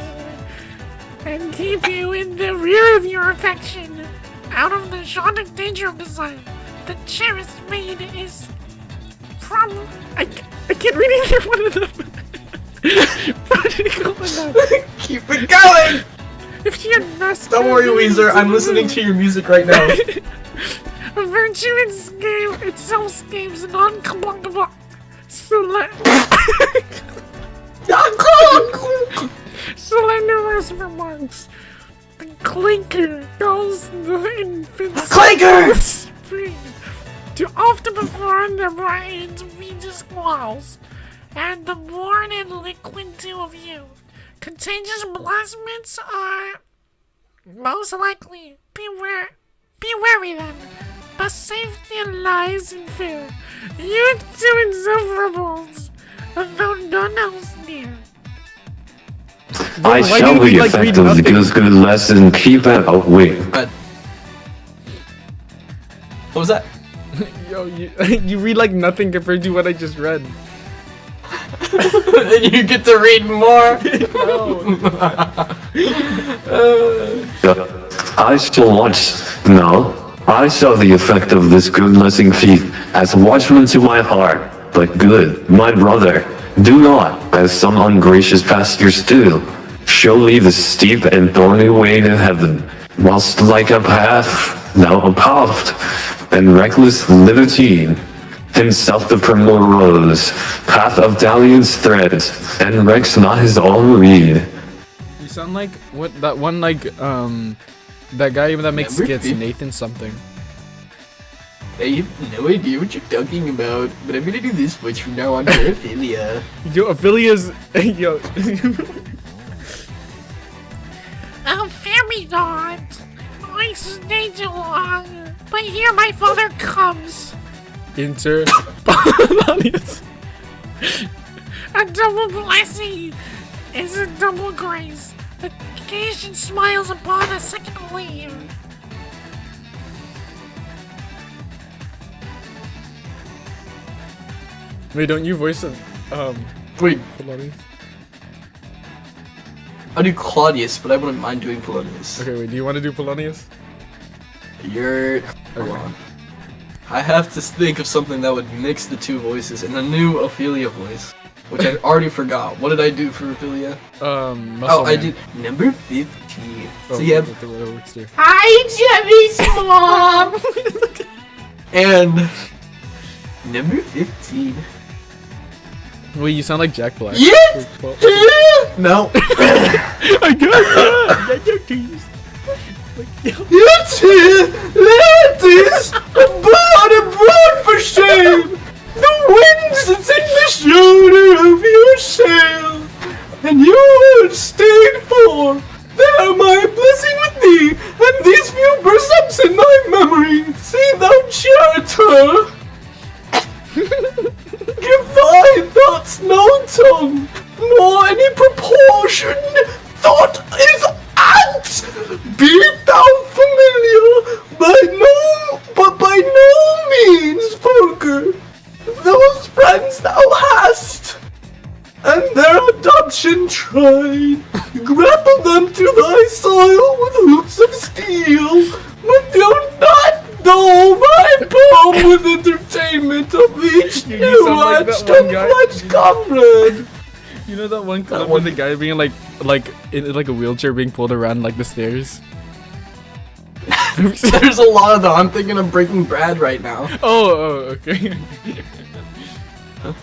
and keep you in the rear of your affection, out of the shot of danger of desire. The cherished maid is from... I can't read either one of them. Keep it going! If she had mastered... Don't worry, Weezer. I'm listening to your music right now. A virtue itself schemes non-combustible. Slenderous remarks. The clinker calls the infants... Clinker! Spring to often perform their brains fetus squalls, and the born and liquid dew of you. Contagious plasmids are most likely. Be wary then, but safety lies in fear. You two insufferable, though none else near. I shall be effective of this good lesson. Keep it away. But what was that? Yo, you read like nothing compared to what I just read. And you get to read more. I shall watch. No, I shall the effect of this good lesson feat as watchman to my heart. But good, my brother, do not, as some ungracious pastors do, show me the steep and thorny way to heaven, whilst like a path, now above, and reckless libertine, himself the primrose rose, path of dalliance threads, and recks not his own reed. You sound like what that one like that guy that makes Never skits, be- Nathan something. I have no idea what you're talking about, but I'm gonna do this voice from now on for Ophelia. Yo, Ophelia's yo. Oh, fear me not. I stay too long, but here my father comes. Enter Polonius. A double blessing is a double grace. A occasion smiles upon a second wave. Wait, don't you voice it? Wait, Polonius? I do Claudius, but I wouldn't mind doing Polonius. Okay, wait, do you want to do Polonius? Hold on. I have to think of something that would mix the two voices in a new Ophelia voice, which I already forgot. What did I do for Ophelia? Muscle I Man. did number 15. Oh, So yeah, that works too. Hi, Jimmy's mom! and number 15. Wait, you sound like Jack Black. Yeah! Well, No. I got it! It's here! Ladies! Abroad, abroad for shame! The wind sits in the shoulder of your sail, and you would stay for. There my blessing with thee, and these few precepts in thy memory. See thou charter. Give thy thoughts no tongue, nor any proportioned thought is apt. Be thou familiar, but by no means vulgar. Those friends thou hast, and their adoption tried, grapple them to thy soil with hoops of steel, but do not dull thy palm with entertainment of each You new sound like that etched one and guy. fledged comrade. You know that one clip one- with the guy being like in like a wheelchair being pulled around like the stairs? There's a lot of them. I'm thinking of Breaking Bad right now. Oh, okay.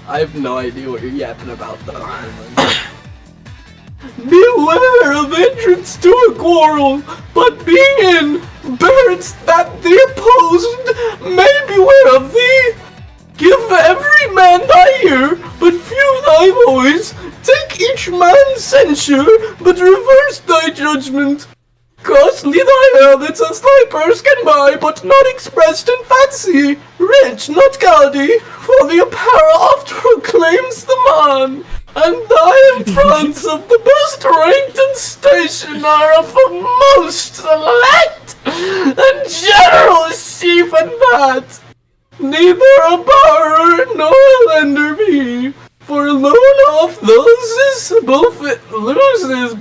I have no idea what you're yapping about though. Beware of entrance to a quarrel, but being in, beards that the opposed may beware of thee. Give every man thy ear, but few thy voice. Take each man's censure, but reverse thy judgment. Costly thy habits as thy purse can buy, but not expressed in fancy. Rich, not gaudy, for the apparel oft proclaims the man. And thy infronts of the best ranked and station are of the most select and generous chief and that. Neither a borrower nor a lender be, for loan off loses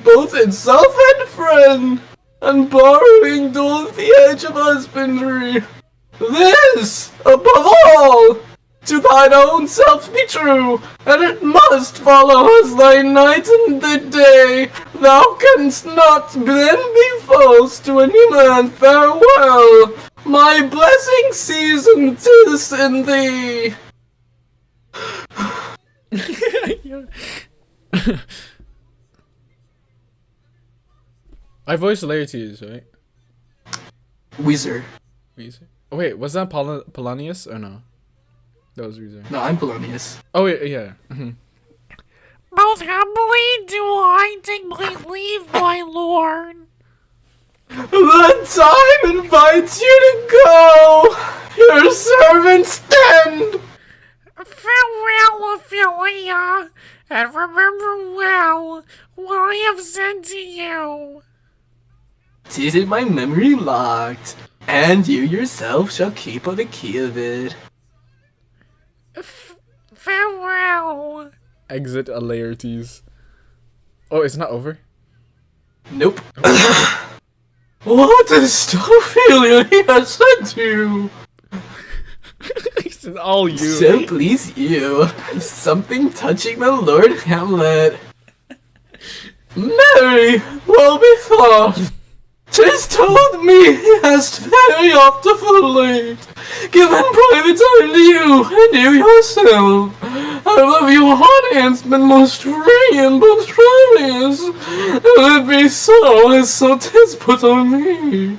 both itself and friend, and borrowing doeth the edge of husbandry. This, above all, to thine own self be true, and it must follow as thy night and the day. Thou canst not then be false to any man. Farewell. My blessing season 'tis in thee. I voiced Laertes, right? Weezer. Weezer. Oh wait, was that Polonius or no? That was Weezer. No, I'm Polonius. Oh yeah. Most humbly do I take my leave, my lord. The time invites you to go. Your servants stand. Farewell, Ophelia, and remember well what I have said to you. 'Tis in my memory locked, and you yourself shall keep the key of it. Farewell. Exit a Laertes. Oh, it's not over? Nope. What is Ophelia he has said to you? It's all you. So please you, something touching the Lord Hamlet. Mary, well bethought. 'Tis told me he hast very oft fully given private time to you, and you yourself. I love you audience been most free and most friendliest. If it be so, as so 'tis put on me.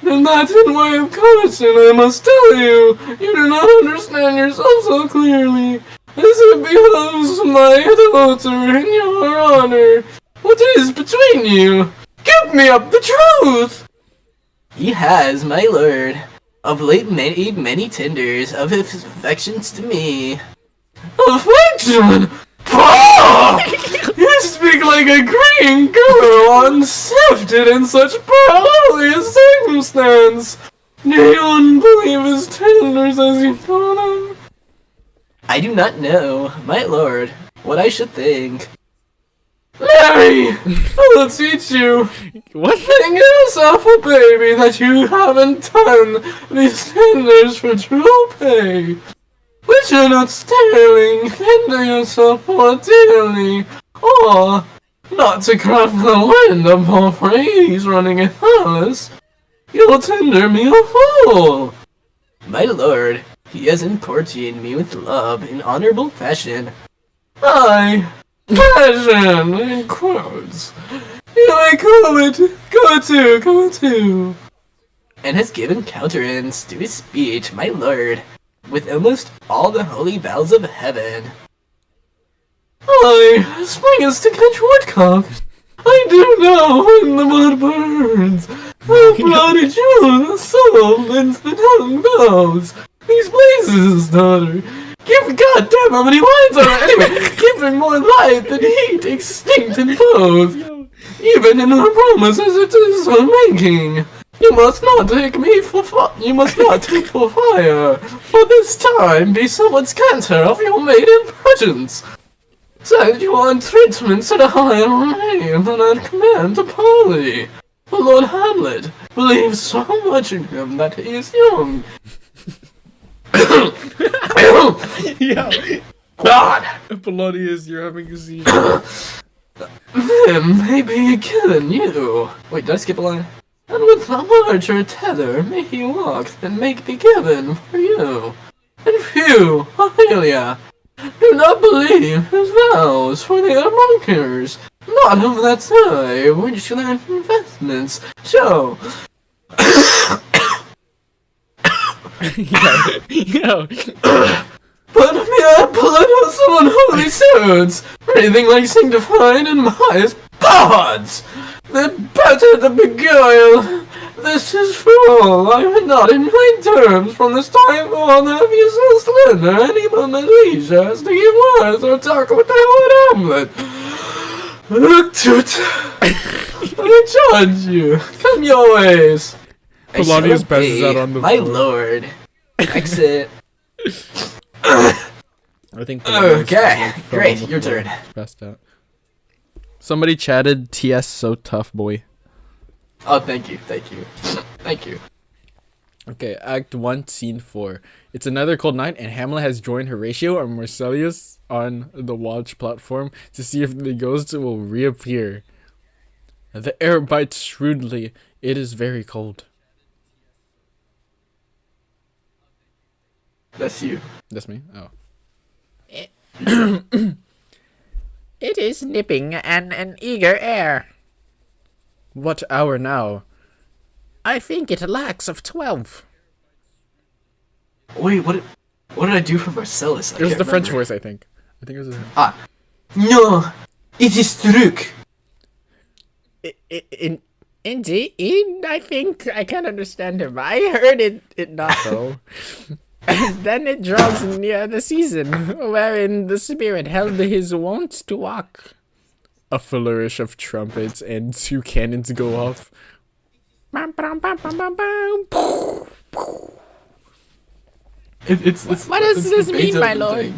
And that in way of caution I must tell you, you do not understand yourself so clearly, as it behoves my daughter in your honor. What is between you? Give me up the truth! He has, my lord, of late made many tenders of his affections to me. Affection? Pah! He You speak like a green girl, unsifted in such perilous circumstance. Do you unbelieve his tenders as you know them? I do not know, my lord, what I should think. Mary, I will teach you. What? Think yourself a baby that you haven't done these tenders for true pay. But you're not staring, tender yourself more dearly, or not to crack the wind upon praise running in Alice. You'll tender me a fool. My lord, he has importuned me with love in honorable fashion. Aye, fashion, in quotes. You may call it, go to. And has given countenance to his speech, my lord, with almost all the holy vows of heaven. Aye, spring is to catch woodcocks. I do know when the blood burns. The bloody June, the soul, whence the tongue bows. These blazes, daughter, give goddamn how many lines are there? Anyway, giving more light than heat, extinct in both. Even in her promises it is her making. You must not take me for you must not take for fire. For this time be somewhat scanter of your maiden presence. Send your entreatments at a higher rate than I'd command to Polly. For Lord Hamlet believes so much in him that he is young. God! Polonius, you're having a seizure. Then maybe killing you. Wait, did I skip a line? And with a larger tether may he walk than make be given for you. And few, Ophelia, do not believe his vows, for they are mockers, not of that side which their investments show. Yo. But mere blood of some unholy suits, breathing like sanctified and pious bards. The better the beguile. This is for all. I am not in my terms from this time on. Have you so slender any moment leisure as to give words or talk with the Lord Hamlet? Look to it. I charge you. Come your ways. Polonius passes out on the my floor. lord. Exit. I think Polonius Okay, just, fell great, on the your floor, turn. passed out. Somebody chatted TS so tough, boy. Oh, thank you, thank you. Thank you. Okay, Act 1, Scene 4. It's another cold night, and Hamlet has joined Horatio and Marcellus on the watch platform to see if the ghosts will reappear. The air bites shrewdly. It is very cold. That's you. That's me? Oh. It is nipping and an eager air. What hour now? I think it lacks of 12. Wait, what did I do for Marcellus? It was the French voice, I think. I think it was Ah. No, it is Truc. Indeed, I think I can understand him. I heard it not so. And then it draws near the season, wherein the spirit held his wont to walk. a flourish of trumpets and 2 cannons go off. Bam, bam, bam, bam, bam, bam. What does this mean, my lord?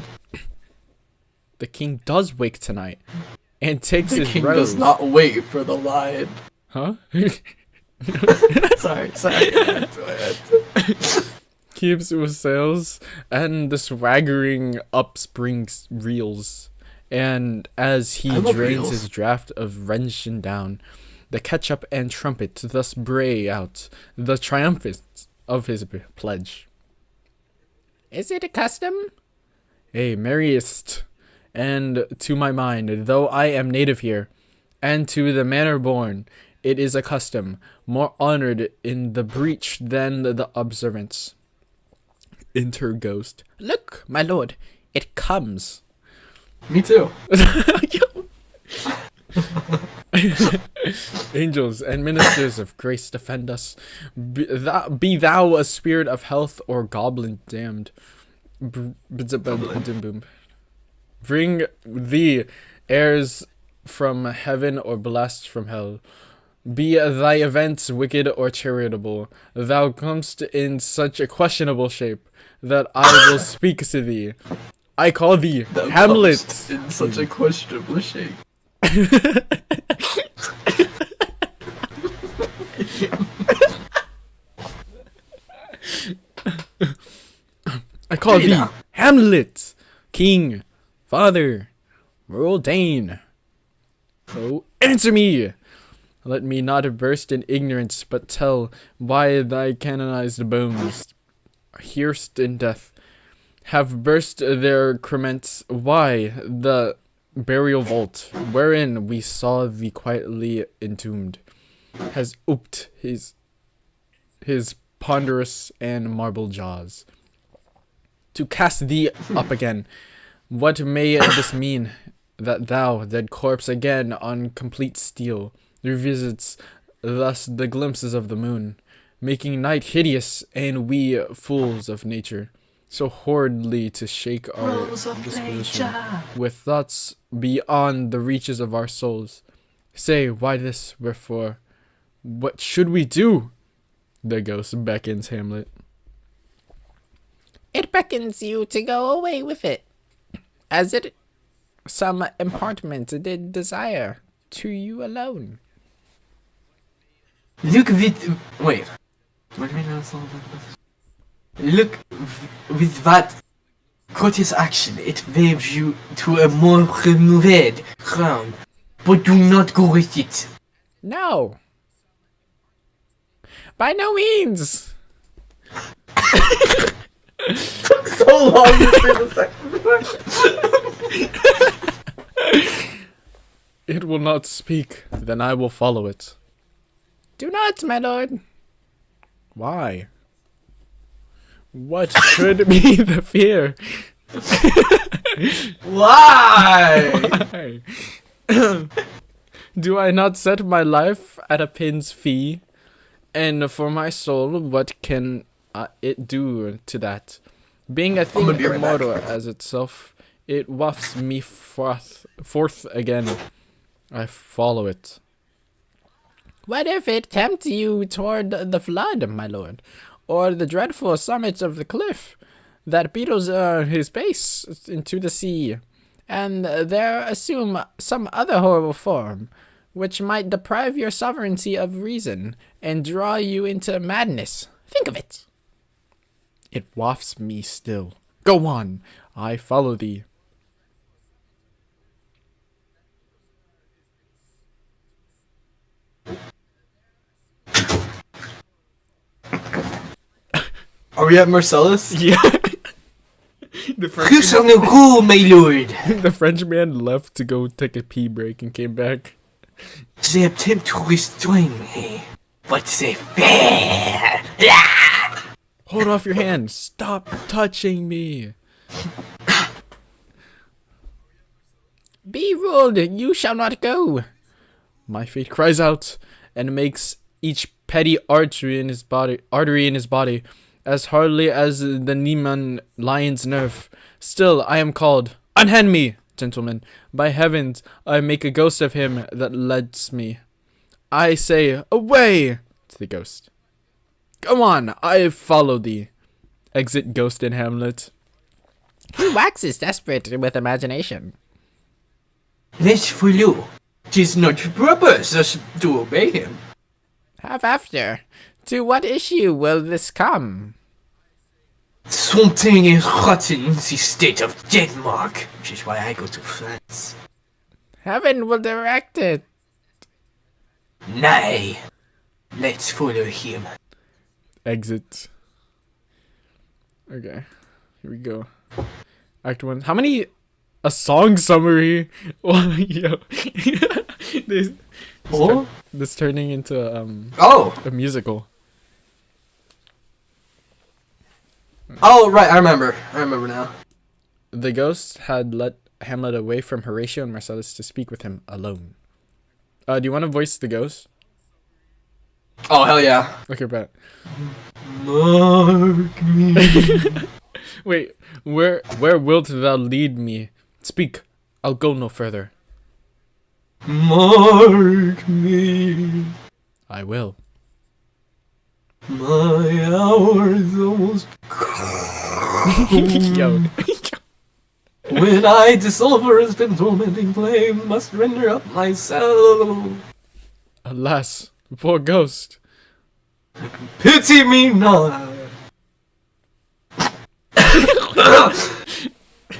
The king does wake tonight and takes The his king rose. does not wait for the lion. Huh? Sorry. Keeps with sails, and the swaggering upsprings reels. And as he I love drains reels. his draught of wrenching down, the ketchup and trumpet thus bray out the triumphance of his pledge. Is it a custom? Hey, merriest, and to my mind, though I am native here, and to the manor born, it is a custom, more honored in the breach than the observance. Enter Ghost. Look, my lord, it comes. Me too. Angels and ministers of grace defend us. Be thou a spirit of health or goblin damned. Bring thee heirs from heaven or blessed from hell. Be thy events wicked or charitable, thou comest in such a questionable shape that I will speak to thee. I call thee Hamlet. In such a questionable shape. I call Hey thee now. Hamlet, king, father, royal Dane. Oh, answer me! Let me not burst in ignorance, but tell why thy canonized bones, pierced in death, have burst their crements. Why the burial vault, wherein we saw thee quietly entombed, has ooped his ponderous and marble jaws, to cast thee up again. What may this mean, that thou, dead corpse, again on complete steel, revisits thus the glimpses of the moon, making night hideous, and we, fools of nature, so horridly to shake our disposition, with thoughts beyond the reaches of our souls? Say, why this? Wherefore? What should we do? The ghost beckons Hamlet. It beckons you to go away with it, as it some impartment did desire to you alone. Look with... Wait. Look with that courteous action, it waves you to a more renewed ground. But do not go with it. No. By no means. So long to say the second. It will not speak, then I will follow it. Do not, my lord. Why? What should be the fear? Why? Why? Do I not set my life at a pin's fee? And for my soul, what can it do to that? Being a thing gonna be right immortal as itself, it wafts me forth again. I follow it. What if it tempts you toward the flood, my lord? Or the dreadful summits of the cliff that beetles his base into the sea, and there assume some other horrible form, which might deprive your sovereignty of reason, and draw you into madness? Think of it. It wafts me still. Go on, I follow thee. Are we at Marcellus? Yeah. Who's on the rule, my lord? The Frenchman left to go take a pee break and came back. They attempt to restrain me, but they fail. Hold off your hand. Stop touching me. Be ruled, you shall not go. My fate cries out and makes each petty artery in his body as hardly as the Neiman lion's nerve. Still I am called. Unhand me, gentlemen. By heavens, I make a ghost of him that leads me. I say, away to the ghost. Go on, I follow thee. Exit ghost in Hamlet. He waxes desperate with imagination. Let's follow. 'Tis not proper thus to obey him. Have after. To what issue will this come? Something is rotten in the state of Denmark, which is why I go to France. Heaven will direct it. Nay, let's follow him. Exit. Okay, here we go. Act 1. How many? A song summary? Oh, yo. This turning into a musical. Oh, right, I remember now. The ghost had led Hamlet away from Horatio and Marcellus to speak with him alone. Do you want to voice the ghost? Oh, hell yeah. Okay, bet. Mark me. Wait, where wilt thou lead me? Speak, I'll go no further. Mark me. I will. My hour is almost Yo. when I, dissolver's been tormenting flame, must render up myself. Alas, poor ghost. Pity me not.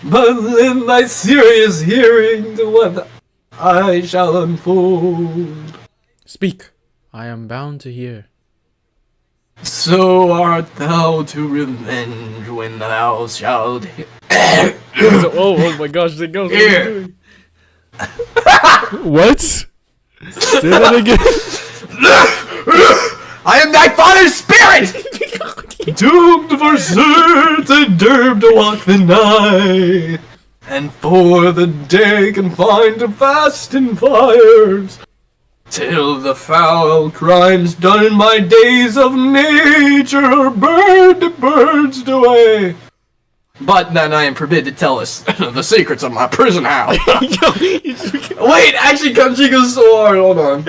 But lend thy serious hearing to what I shall unfold. Speak. I am bound to hear. So art thou to revenge when thou shalt Oh my gosh, the ghost. Here. What? Say that again. I am thy father's spirit! Doomed for certain, doomed to walk the night, and for the day confined to fast and fires, till the foul crimes done in my days of nature are burned and purged away. But then I am forbid to tell us the secrets of my prison house. Wait, actually, Conchica's sword. Hold on.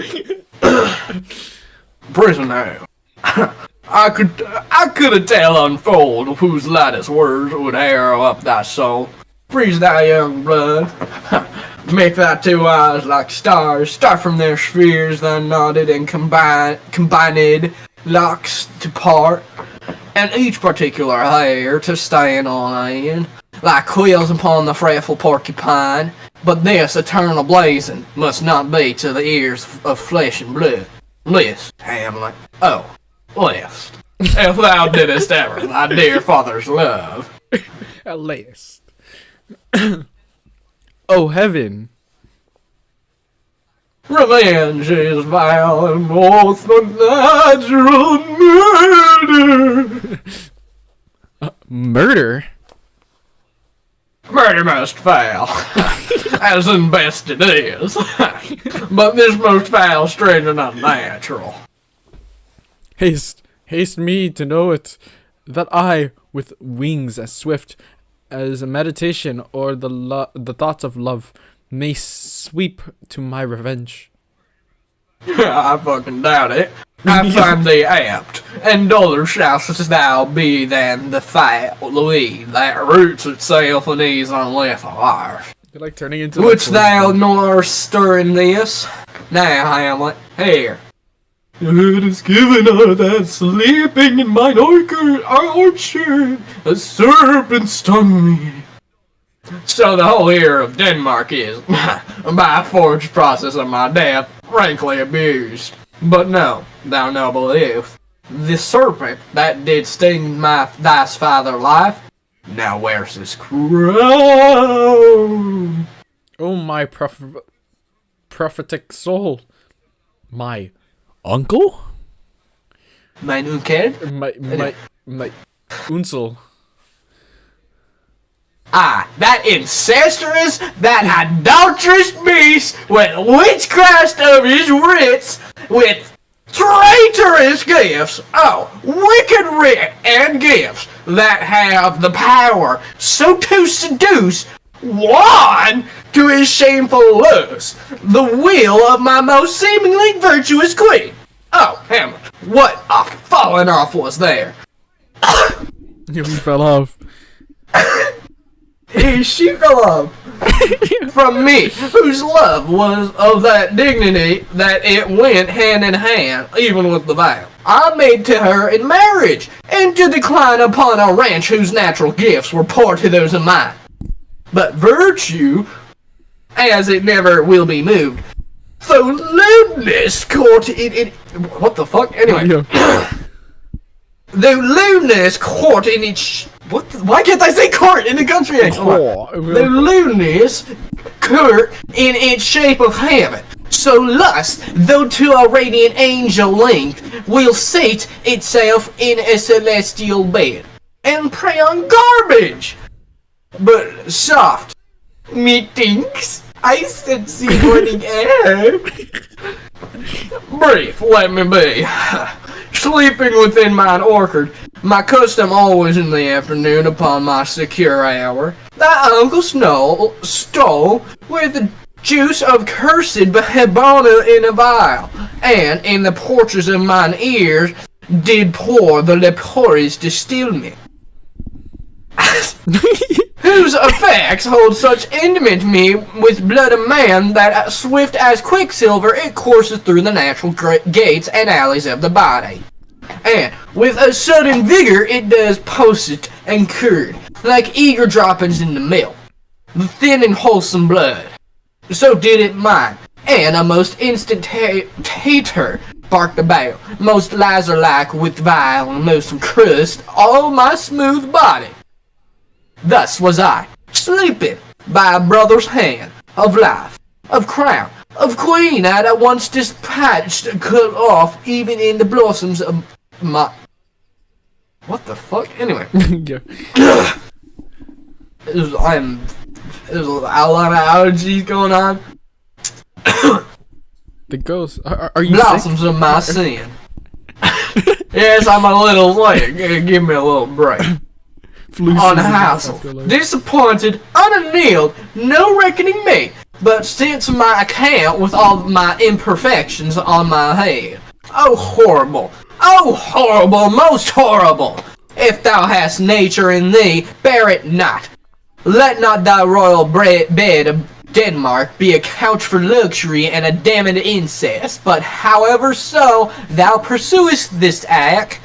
Prison house. I could a tale unfold whose lightest words would harrow up thy soul, freeze thy young blood, make thy two eyes like stars, start from their spheres, thy knotted and combined locks to part, and each particular hair to stand on end, like quills upon the fretful porcupine. But this eternal blazing must not be to the ears of flesh and blood. List, Hamlet. Oh, list. If thou didst ever thy dear father's love. At least. Oh heaven. Revenge is vile and most unnatural murder. Murder? Murder most foul, as in best it is. But this most foul, strange and unnatural. Haste me to know it, that I, with wings as swift as a meditation or the thoughts of love, may sweep to my revenge. I fucking doubt it. I find thee apt, and duller shouldst thou be than the foul weed that roots itself in these unlethal lives. You're like turning into Wouldst thou nor stir in this? Now, Hamlet, here. It is given her that sleeping in mine orchard, a serpent stung me. So the whole year of Denmark is, by a forged process of my death, frankly abused. But no, thou noble youth, the serpent that did sting thy father life, now wears his crown. Oh my prophetic soul. My uncle? Mein Unkel? My unsel. Ah, that incestuous, that adulterous beast with witchcraft of his wits, with traitorous gifts, wicked writ and gifts that have the power so to seduce one to his shameful lust, the will of my most seemingly virtuous queen. Oh, Hamlet, what a falling off was there. We fell off. She fell off from me, whose love was of that dignity that it went hand in hand, even with the vow I made to her in marriage, and to decline upon a ranch whose natural gifts were poor to those of mine. But virtue, as it never will be moved, though lewdness caught it. What the fuck? Anyway. Though lewdness caught in its... why can't I say court in the country accent? Though lewdness caught in its shape of heaven, so lust, though to a radiant angel linked, will seat itself in a celestial bed, and prey on garbage. But soft, methinks, I sense the morning air. Brief, let me be. Sleeping within mine orchard, my custom always in the afternoon upon my secure hour, thy uncle stole with juice of cursed Hebona in a vial, and in the porches of mine ears did pour the lepores distilment. Whose effects hold such intimate me with blood of man that swift as quicksilver it courses through the natural gates and alleys of the body. And with a sudden vigor it does post and curd, like eager droppings in the milk, the thin and wholesome blood. So did it mine, and a most instant tater barked about, most Lazar-like with vile and loathsome crust all my smooth body. Thus was I, sleeping by a brother's hand, of life, of crown, of queen I'd at once dispatched, cut off even in the blossoms of my... What the fuck? Anyway. Yeah. There's a lot of allergies going on. The ghost. Are you Blossoms sick? of my sin. Yes, I'm a little late. Give me a little break. Flu On season hassle, afterlife. disappointed, unannealed, no reckoning me. But since my account with all my imperfections on my head. Oh horrible, most horrible. If thou hast nature in thee, bear it not. Let not thy royal bed of Denmark be a couch for luxury and a damned incest, but however so thou pursuest this act,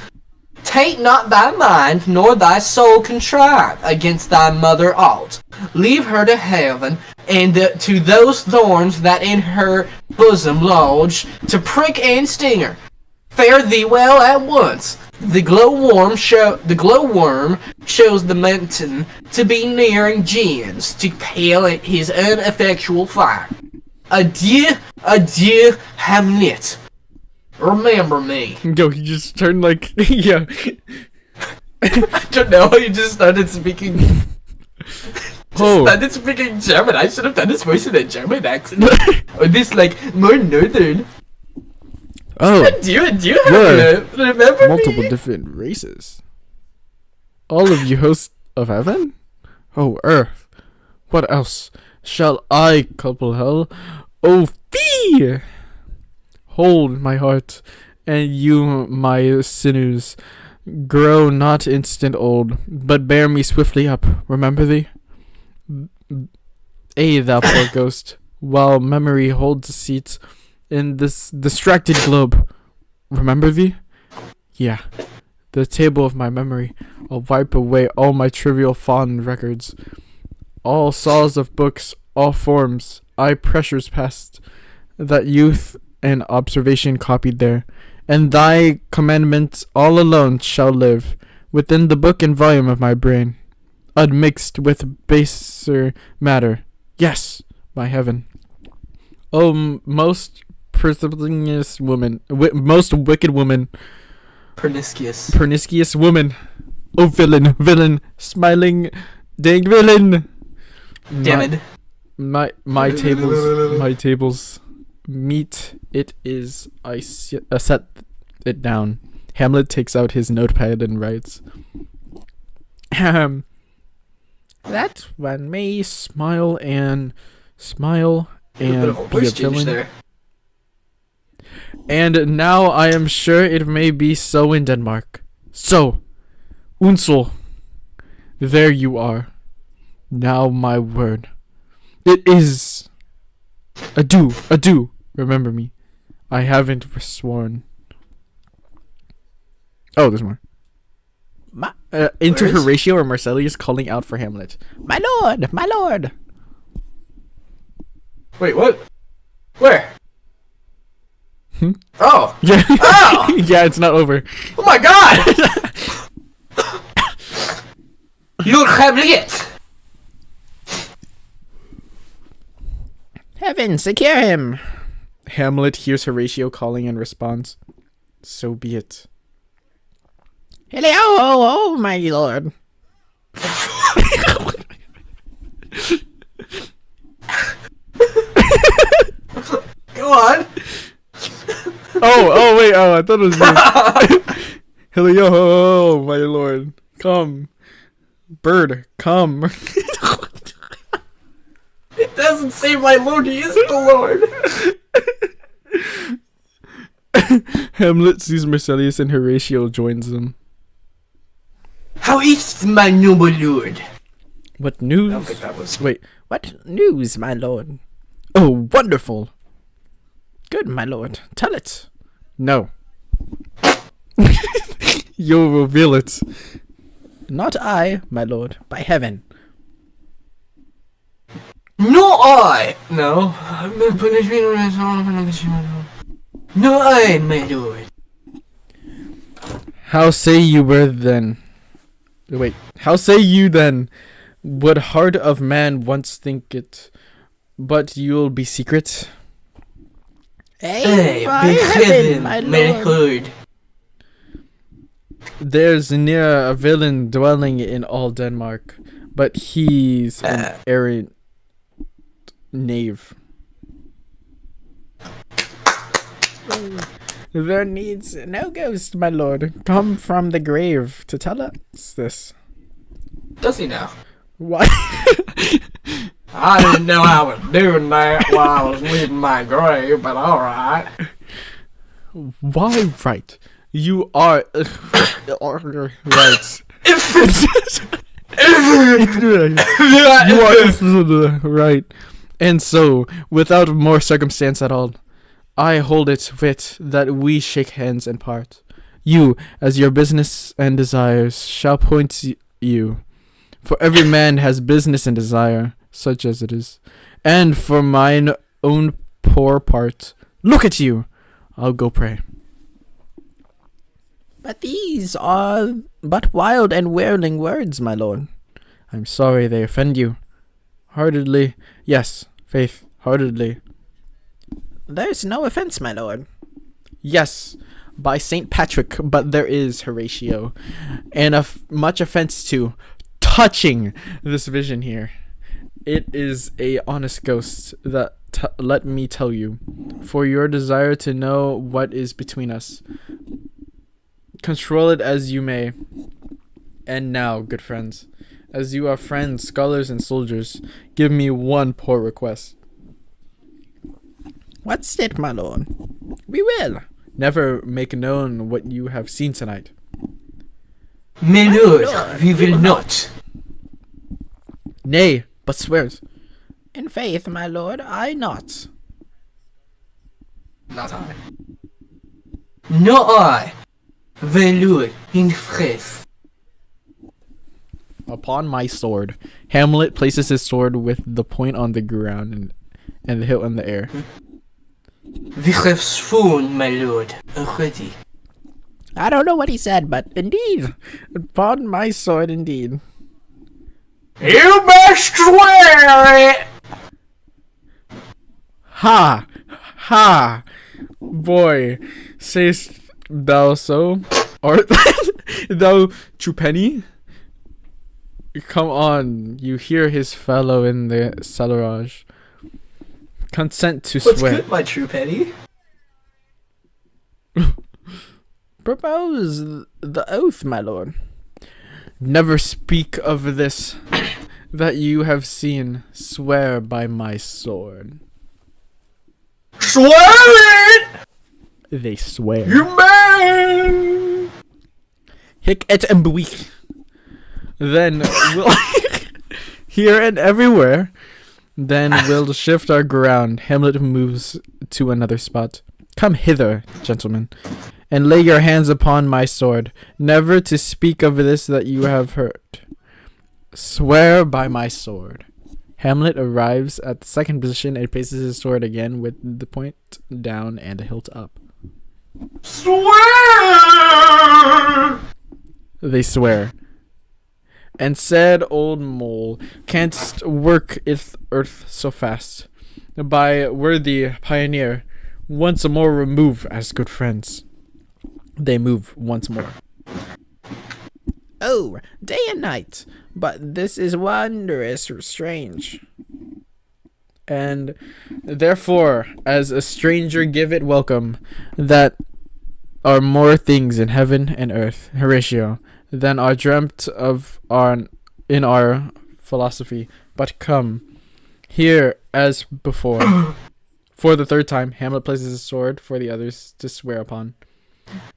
take not thy mind nor thy soul contrive against thy mother aught. Leave her to heaven, and to those thorns that in her bosom lodge, to prick and sting her. Fare thee well at once. The glowworm shows the mountain to be nearing Gian's to pale at his ineffectual fire. Adieu, adieu, Hamlet. Remember me. Yo, he just turned like yeah. I don't know, you just started speaking. Started speaking German. I should have done this voice in a German accent. Or this like more northern. Oh, Do you yeah. remember multiple me? different races. All of you hosts of heaven? Oh, earth. What else shall I couple hell? Oh, fee! Hold my heart, and you, my sinews, grow not instant old, but bear me swiftly up. Remember thee? Thou poor ghost, while memory holds a seat in this distracted globe. Remember thee? Yeah. The table of my memory. I'll wipe away all my trivial fond records. All saws of books, all forms, eye pressures past, that youth and observation copied there. And thy commandments all alone shall live within the book and volume of my brain, unmixed with baser matter. Yes, my heaven. Oh, most pernicious woman, most wicked woman, pernicious woman. Oh, villain, smiling, dang villain. Damn My tables. Meat it is. I set it down. Hamlet takes out his notepad and writes. That one may smile and be a villain. There. And now I am sure it may be so in Denmark. So, Unsel, there you are. Now my word. It is. Adieu. Remember me. I haven't sworn. Oh, there's more. Enter Horatio or Marcellius calling out for Hamlet. My lord. Wait, what? Where? Oh! Yeah. Oh! Yeah, it's not over. Oh my god! You're Hamlet! Heaven, secure him. Hamlet hears Horatio calling and responds. So be it. Hello, oh, my lord. Go on! Oh, wait, I thought it was me. Hello, my lord. Come. Bird, come. doesn't say my lord, he is the lord. Hamlet sees Marcellus and Horatio joins them. How is my noble lord? What news? I don't think that was. Wait. What news, my lord? Oh, wonderful. Good, my lord. Tell it. No. You'll reveal it. Not I, my lord. By heaven. No, I. No. No, I, my lord. How say you were then? Wait. How say you then? Would heart of man once think it, but you'll be secret? Hey, by be heaven, heaven, my my lord. lord. There's near a villain dwelling in all Denmark, but he's an arrant knave. There needs no ghost, my lord, come from the grave to tell us this. Does he now? Why? I didn't know I was doing that while I was leaving my grave, but alright. Why right? You are right. You are right. And so, without more circumstance at all, I hold it fit that we shake hands and part. You, as your business and desires, shall point you. For every man has business and desire, such as it is. And for mine own poor part, look at you! I'll go pray. But these are but wild and whirling words, my lord. I'm sorry they offend you. Heartedly, yes, faith, heartedly. There's no offense, my lord. Yes, by St. Patrick, but there is, Horatio, and much offense too, touching this vision here. It is a honest ghost that let me tell you, for your desire to know what is between us. Control it as you may. And now, good friends, as you are friends, scholars, and soldiers, give me one poor request. What's it, my lord? We will. Never make known what you have seen tonight. My lord, we will not. Nay, but swears. In faith, my lord, I not. Not I. No, I. My lord, in faith. Upon my sword. Hamlet places his sword with the point on the ground and the hilt in the air. We have sworn, my lord, already. I don't know what he said, but indeed. Upon my sword, indeed. You best swear it! Ha! Ha! Boy, sayest thou so? Art thou Truepenny? Come on, you hear his fellow in the cellarage. Consent to What's swear. good, my true petty? Propose the oath, my lord. Never speak of this that you have seen. Swear by my sword. Swear it! They swear. You man! Hic et imbuic. Then we'll here and everywhere. Then we'll shift our ground. Hamlet moves to another spot. Come hither, gentlemen, and lay your hands upon my sword. Never to speak of this that you have heard. Swear by my sword. Hamlet arrives at the second position and places his sword again with the point down and the hilt up. Swear! They swear. And said old mole, canst work earth so fast. By worthy pioneer, once more remove as good friends. They move once more. Oh, day and night. But this is wondrous strange. And therefore, as a stranger give it welcome, that are more things in heaven and earth, Horatio, than are dreamt of in our philosophy. But come, Here, as before, for the third time, Hamlet places his sword for the others to swear upon.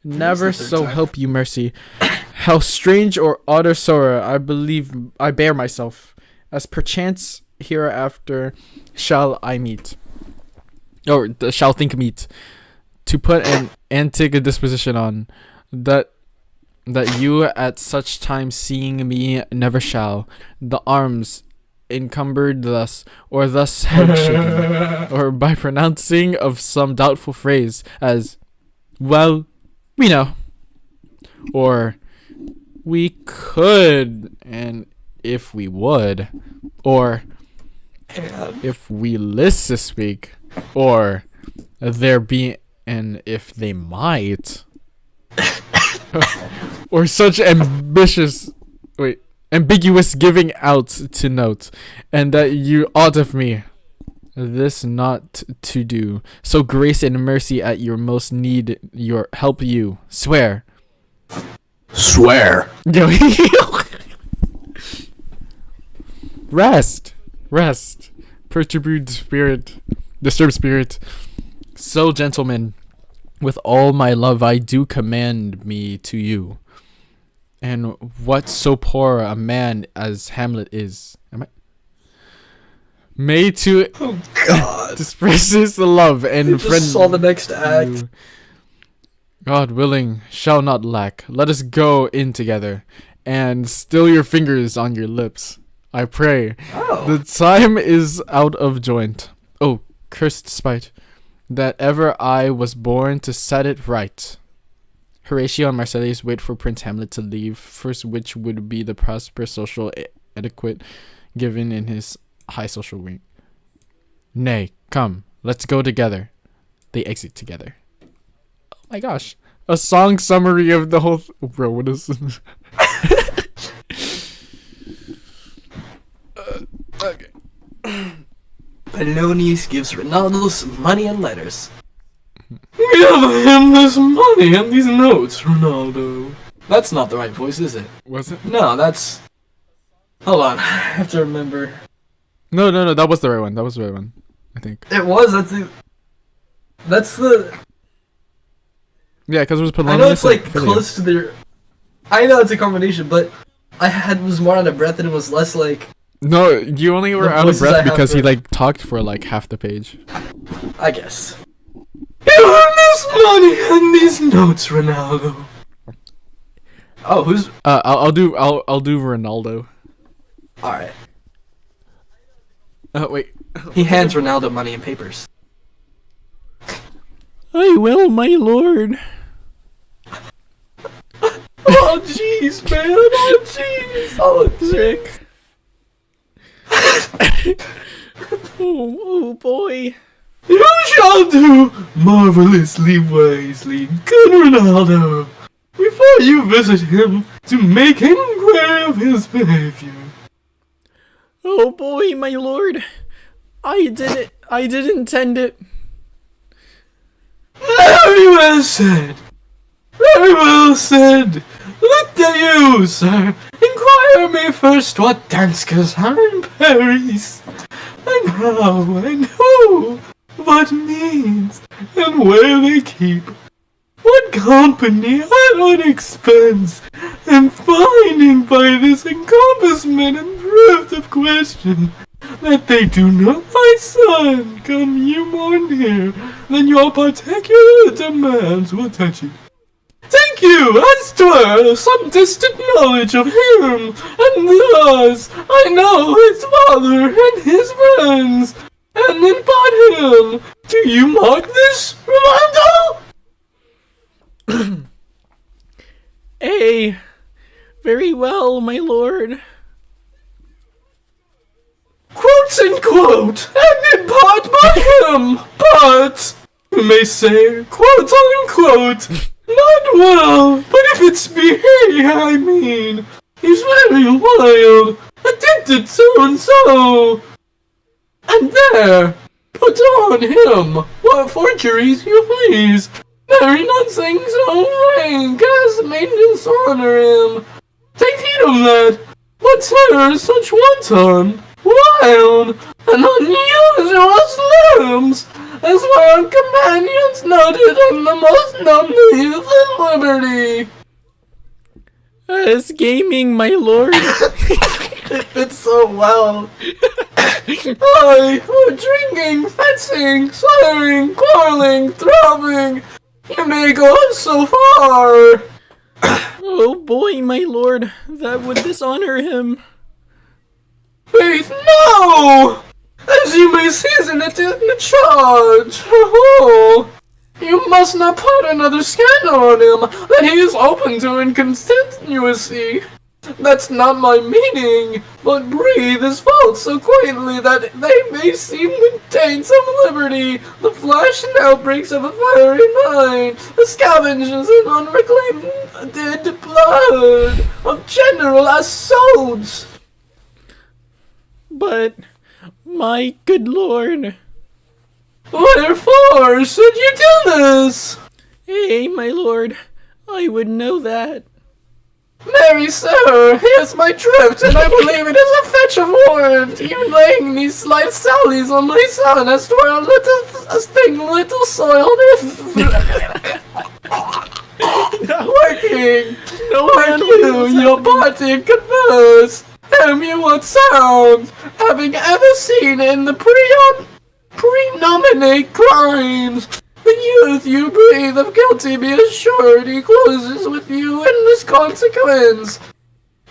Never so help you mercy. How strange or odd or sorrow I believe I bear myself, as perchance hereafter shall I meet, or shall think meet, to put an antic disposition on, that you at such time seeing me never shall, the arms encumbered thus, or thus head shaken, or by pronouncing of some doubtful phrase, as, well, we know, or we could, and if we would, or if we list to speak, or there be, and if they might, or such ambiguous giving out to note, and that you ought of me this not to do, so grace and mercy at your most need your help you swear. Rest, disturbed spirit. So, gentlemen, with all my love I do commend me to you. And what so poor a man as Hamlet is, may to express his love and friend. Saw the next act. God willing, shall not lack. Let us go in together, and still your fingers on your lips, I pray. The time is out of joint. Oh, cursed spite, that ever I was born to set it right. Horatio and Marcellus wait for Prince Hamlet to leave, first which would be the proper social etiquette given in his high social rank. Nay, come, let's go together. They exit together. Oh my gosh. A song summary of the whole... Bro, what is this? Okay. Polonius gives Ronaldo some money and letters. Give him this money and these notes, Ronaldo. That's not the right voice, is it? Was it? No, that's... Hold on, I have to remember. No, that was the right one. That was the right one, I think. It was, that's the... Yeah, because it was Polonius. I know it's like close to their... I know it's a combination, but I was more out of breath and it was less like... No, you only were out of breath because he like talked for like half the page. I guess. Give him this money and these notes, Ronaldo. Oh, who's... I'll do Ronaldo. Alright. Wait. He hands Ronaldo money and papers. I will, my lord. Oh jeez, man. Oh jeez. Oh Dick. Oh boy. You shall do marvelously wisely, good Ronaldo, before you visit him to make inquiry of his behavior. Oh boy, my lord. I did it. I did intend it. Very well said. Very well said. Look at you, sir. Inquire me first what danskers are in Paris, and how, and who, what means, and where they keep, what company, at what expense, and finding by this encompassment and drift of question, that they do not, my son, come you more near than your particular demands will touch it. Take you, as 'twere, some distant knowledge of him, and thus I know his father and his friends, and impart him. Do you mark this, Rolando? Very well, my lord. Quotes and quote, and impart by him, but, you may say, quote unquote, not well, but if it's be he, I mean, he's very wild, addicted so and so, and there, put on him what forgeries you please, very nothing so rank as may dishonor him. Take heed of that, what terror such wanton, wild, and unusual slims, as my companions noted in the most number youth and liberty. It's gaming, my lord. It fits so well. I, drinking, fencing, swearing, quarreling, throbbing, you may go so far. Oh boy, my lord, that would dishonor him. Faith, no! As you may season it in the charge. Oh, you must not put another scandal on him that he is open to inconsistency. That's not my meaning, but breathe his faults so quaintly that they may seem to contain some liberty. The flash and outbreaks of a fiery mind, the scavenges and unreclaimed dead blood of general assaults. But, my good lord. Wherefore should you do this? Hey, my lord, I would know that. Marry, sir, here's my drift, and I believe it is a fetch of warrant. You laying these slight sallies on my son as to a little soiled working. No Like you, your party converse. Am you what sound, having ever seen in the pre-nominate crimes? The youth you breathe of guilty, be assured, he closes with you in this consequence.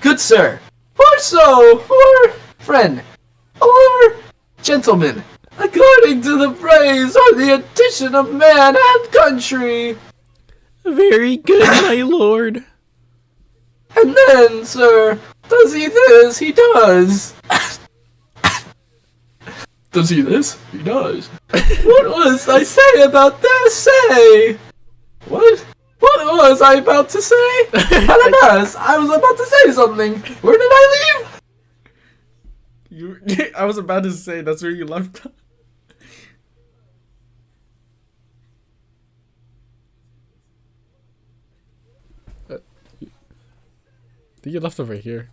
Good sir, or so, or friend, or gentleman, according to the phrase or the addition of man and country. Very good, my lord. And then, sir, does he this? He does. Does he this? He does. What was I say about that? Say! What? What was I about to say? I was about to say something. Where did I leave? I was about to say that's where you left. I think you left over here.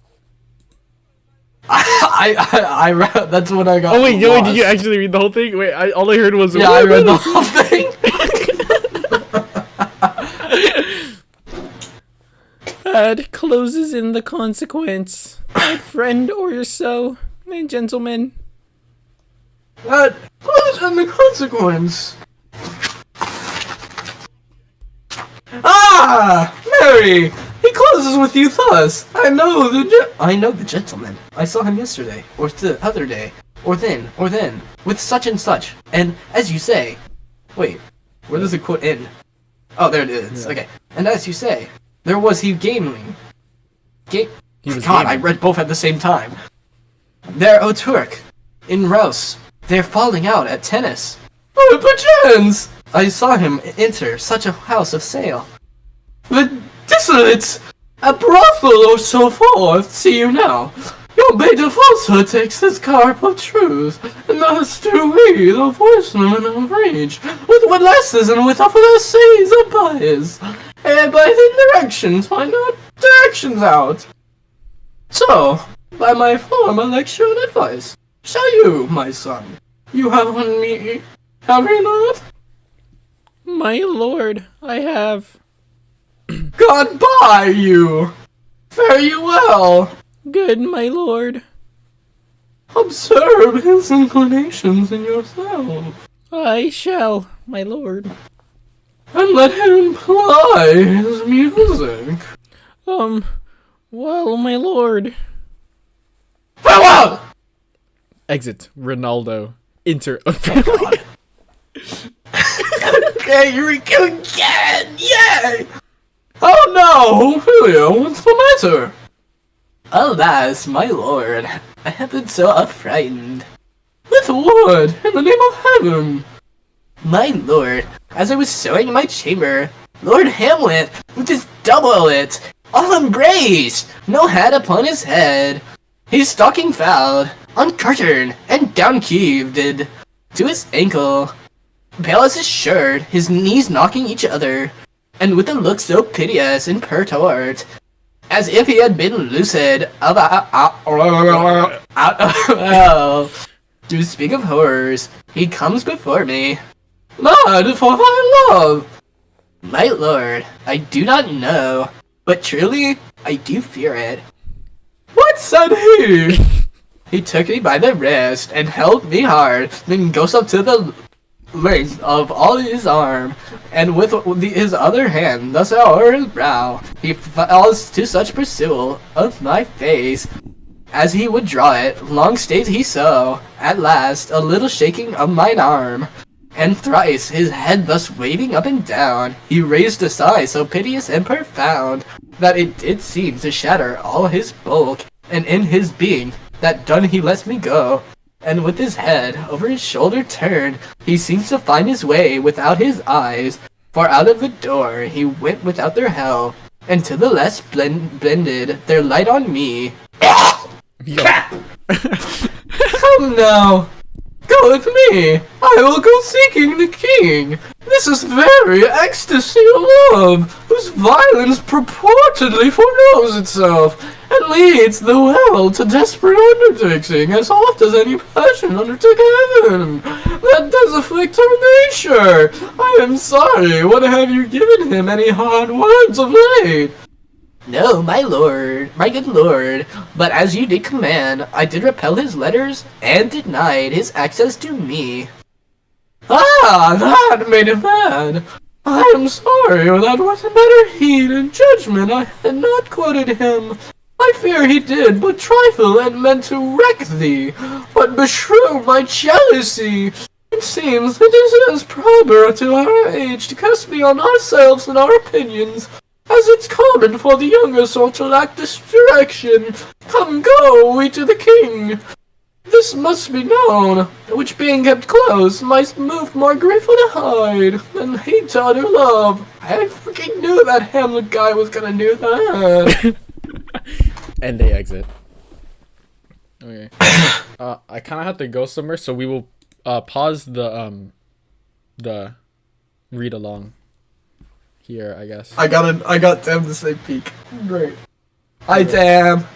I read. That's what I got. Oh wait, did you actually read the whole thing? Wait, all I heard was. Yeah, I read the whole thing. That closes in the consequence, my friend or so, my gentleman. That was in the consequence. Ah, Mary. He closes with you thus. I know the gentleman. I saw him yesterday, or the other day, or then, with such and such. And as you say, wait, where does the quote end? Oh, there it is. Yeah. Okay. And as you say, there was he gaming. He was God, gaming. I read both at the same time. There, O Turk, in Rouse, they're falling out at tennis. Oh, perchance! I saw him enter such a house of sale. The dissonance! A brothel or so forth, see you now. Your bait of falsehood takes this carp of truth, and thus do we, the horsemen of rage, with what lasses and with offer the seas of bias, and by the directions find our directions out. So, by my form of lecture and advice, shall you, my son, you have on me, have you not? My lord, I have. God by you! Fare you well! Good, my lord. Observe his inclinations in yourself. I shall, my lord. And let him ply his music. Well, my lord. Farewell! Exit, Ronaldo. Enter. Okay, here we go again! Yay! Oh no, Julio, what's the matter? Alas, my lord, I have been so affrighted. With what? In the name of heaven? My lord, as I was sewing in my chamber, Lord Hamlet, with his doublet, all embraced, no hat upon his head, his stocking fouled, uncurtained, and down-keeved to his ankle, pale as his shirt, his knees knocking each other, and with a look so piteous and pertort, as if he had been lucid of To speak of horrors, he comes before me. Lord, for my love! My lord, I do not know, but truly, I do fear it. What said he? He took me by the wrist and held me hard, then goes up to the length of all his arm, and with his other hand thus o'er his brow, he falls to such pursuit of my face, as he would draw it. Long stayed he so, at last, a little shaking of mine arm, and thrice his head thus waving up and down, he raised a sigh so piteous and profound, that it did seem to shatter all his bulk, and in his being, that done he lets me go. And with his head over his shoulder turned, he seems to find his way without his eyes, for out of the door he went without their help, and to the left blended their light on me. Come now, go with me. I will go seeking the king. This is very ecstasy of love, whose violence purportedly foreknows itself, and leads the will to desperate undertaking, as oft as any passion undertook heaven. That does afflict her nature. I am sorry. What have you given him any hard words of late? No, my lord, my good lord, but as you did command, I did repel his letters, and denied his access to me. Ah, that made him mad. I am sorry that with better heed and judgment I had not quoted him. I fear he did but trifle and meant to wreck thee, but beshrew my jealousy. It seems it is as proper to our age to cast beyond ourselves and our opinions, as it's common for the younger sort to lack distraction. Come, go we to the king. This must be known, which being kept close, might move more grateful to hide than hate to utter love. I freaking knew that Hamlet guy was gonna do that. And they exit. Okay. I kind of have to go somewhere, so we will pause the read along here, I guess. I got Tam to say peek. Great. Hi, Tam.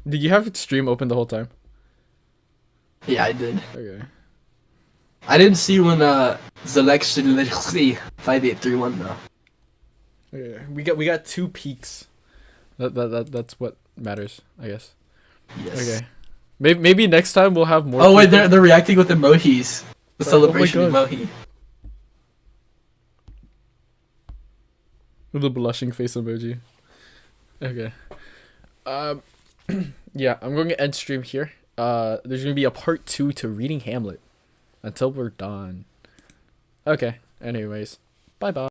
Did you have stream open the whole time? Yeah, I did. Okay. I didn't see when selection literally 5831 though. Okay. We got 2 peaks. That's what matters, I guess. Yes. Okay. Maybe next time we'll have more. Oh wait, they're reacting with emojis. The celebration oh my God. emoji. With the blushing face emoji. Okay. Yeah, I'm going to end stream here. There's gonna be a part 2 to reading Hamlet until we're done. Okay. Anyways, bye bye.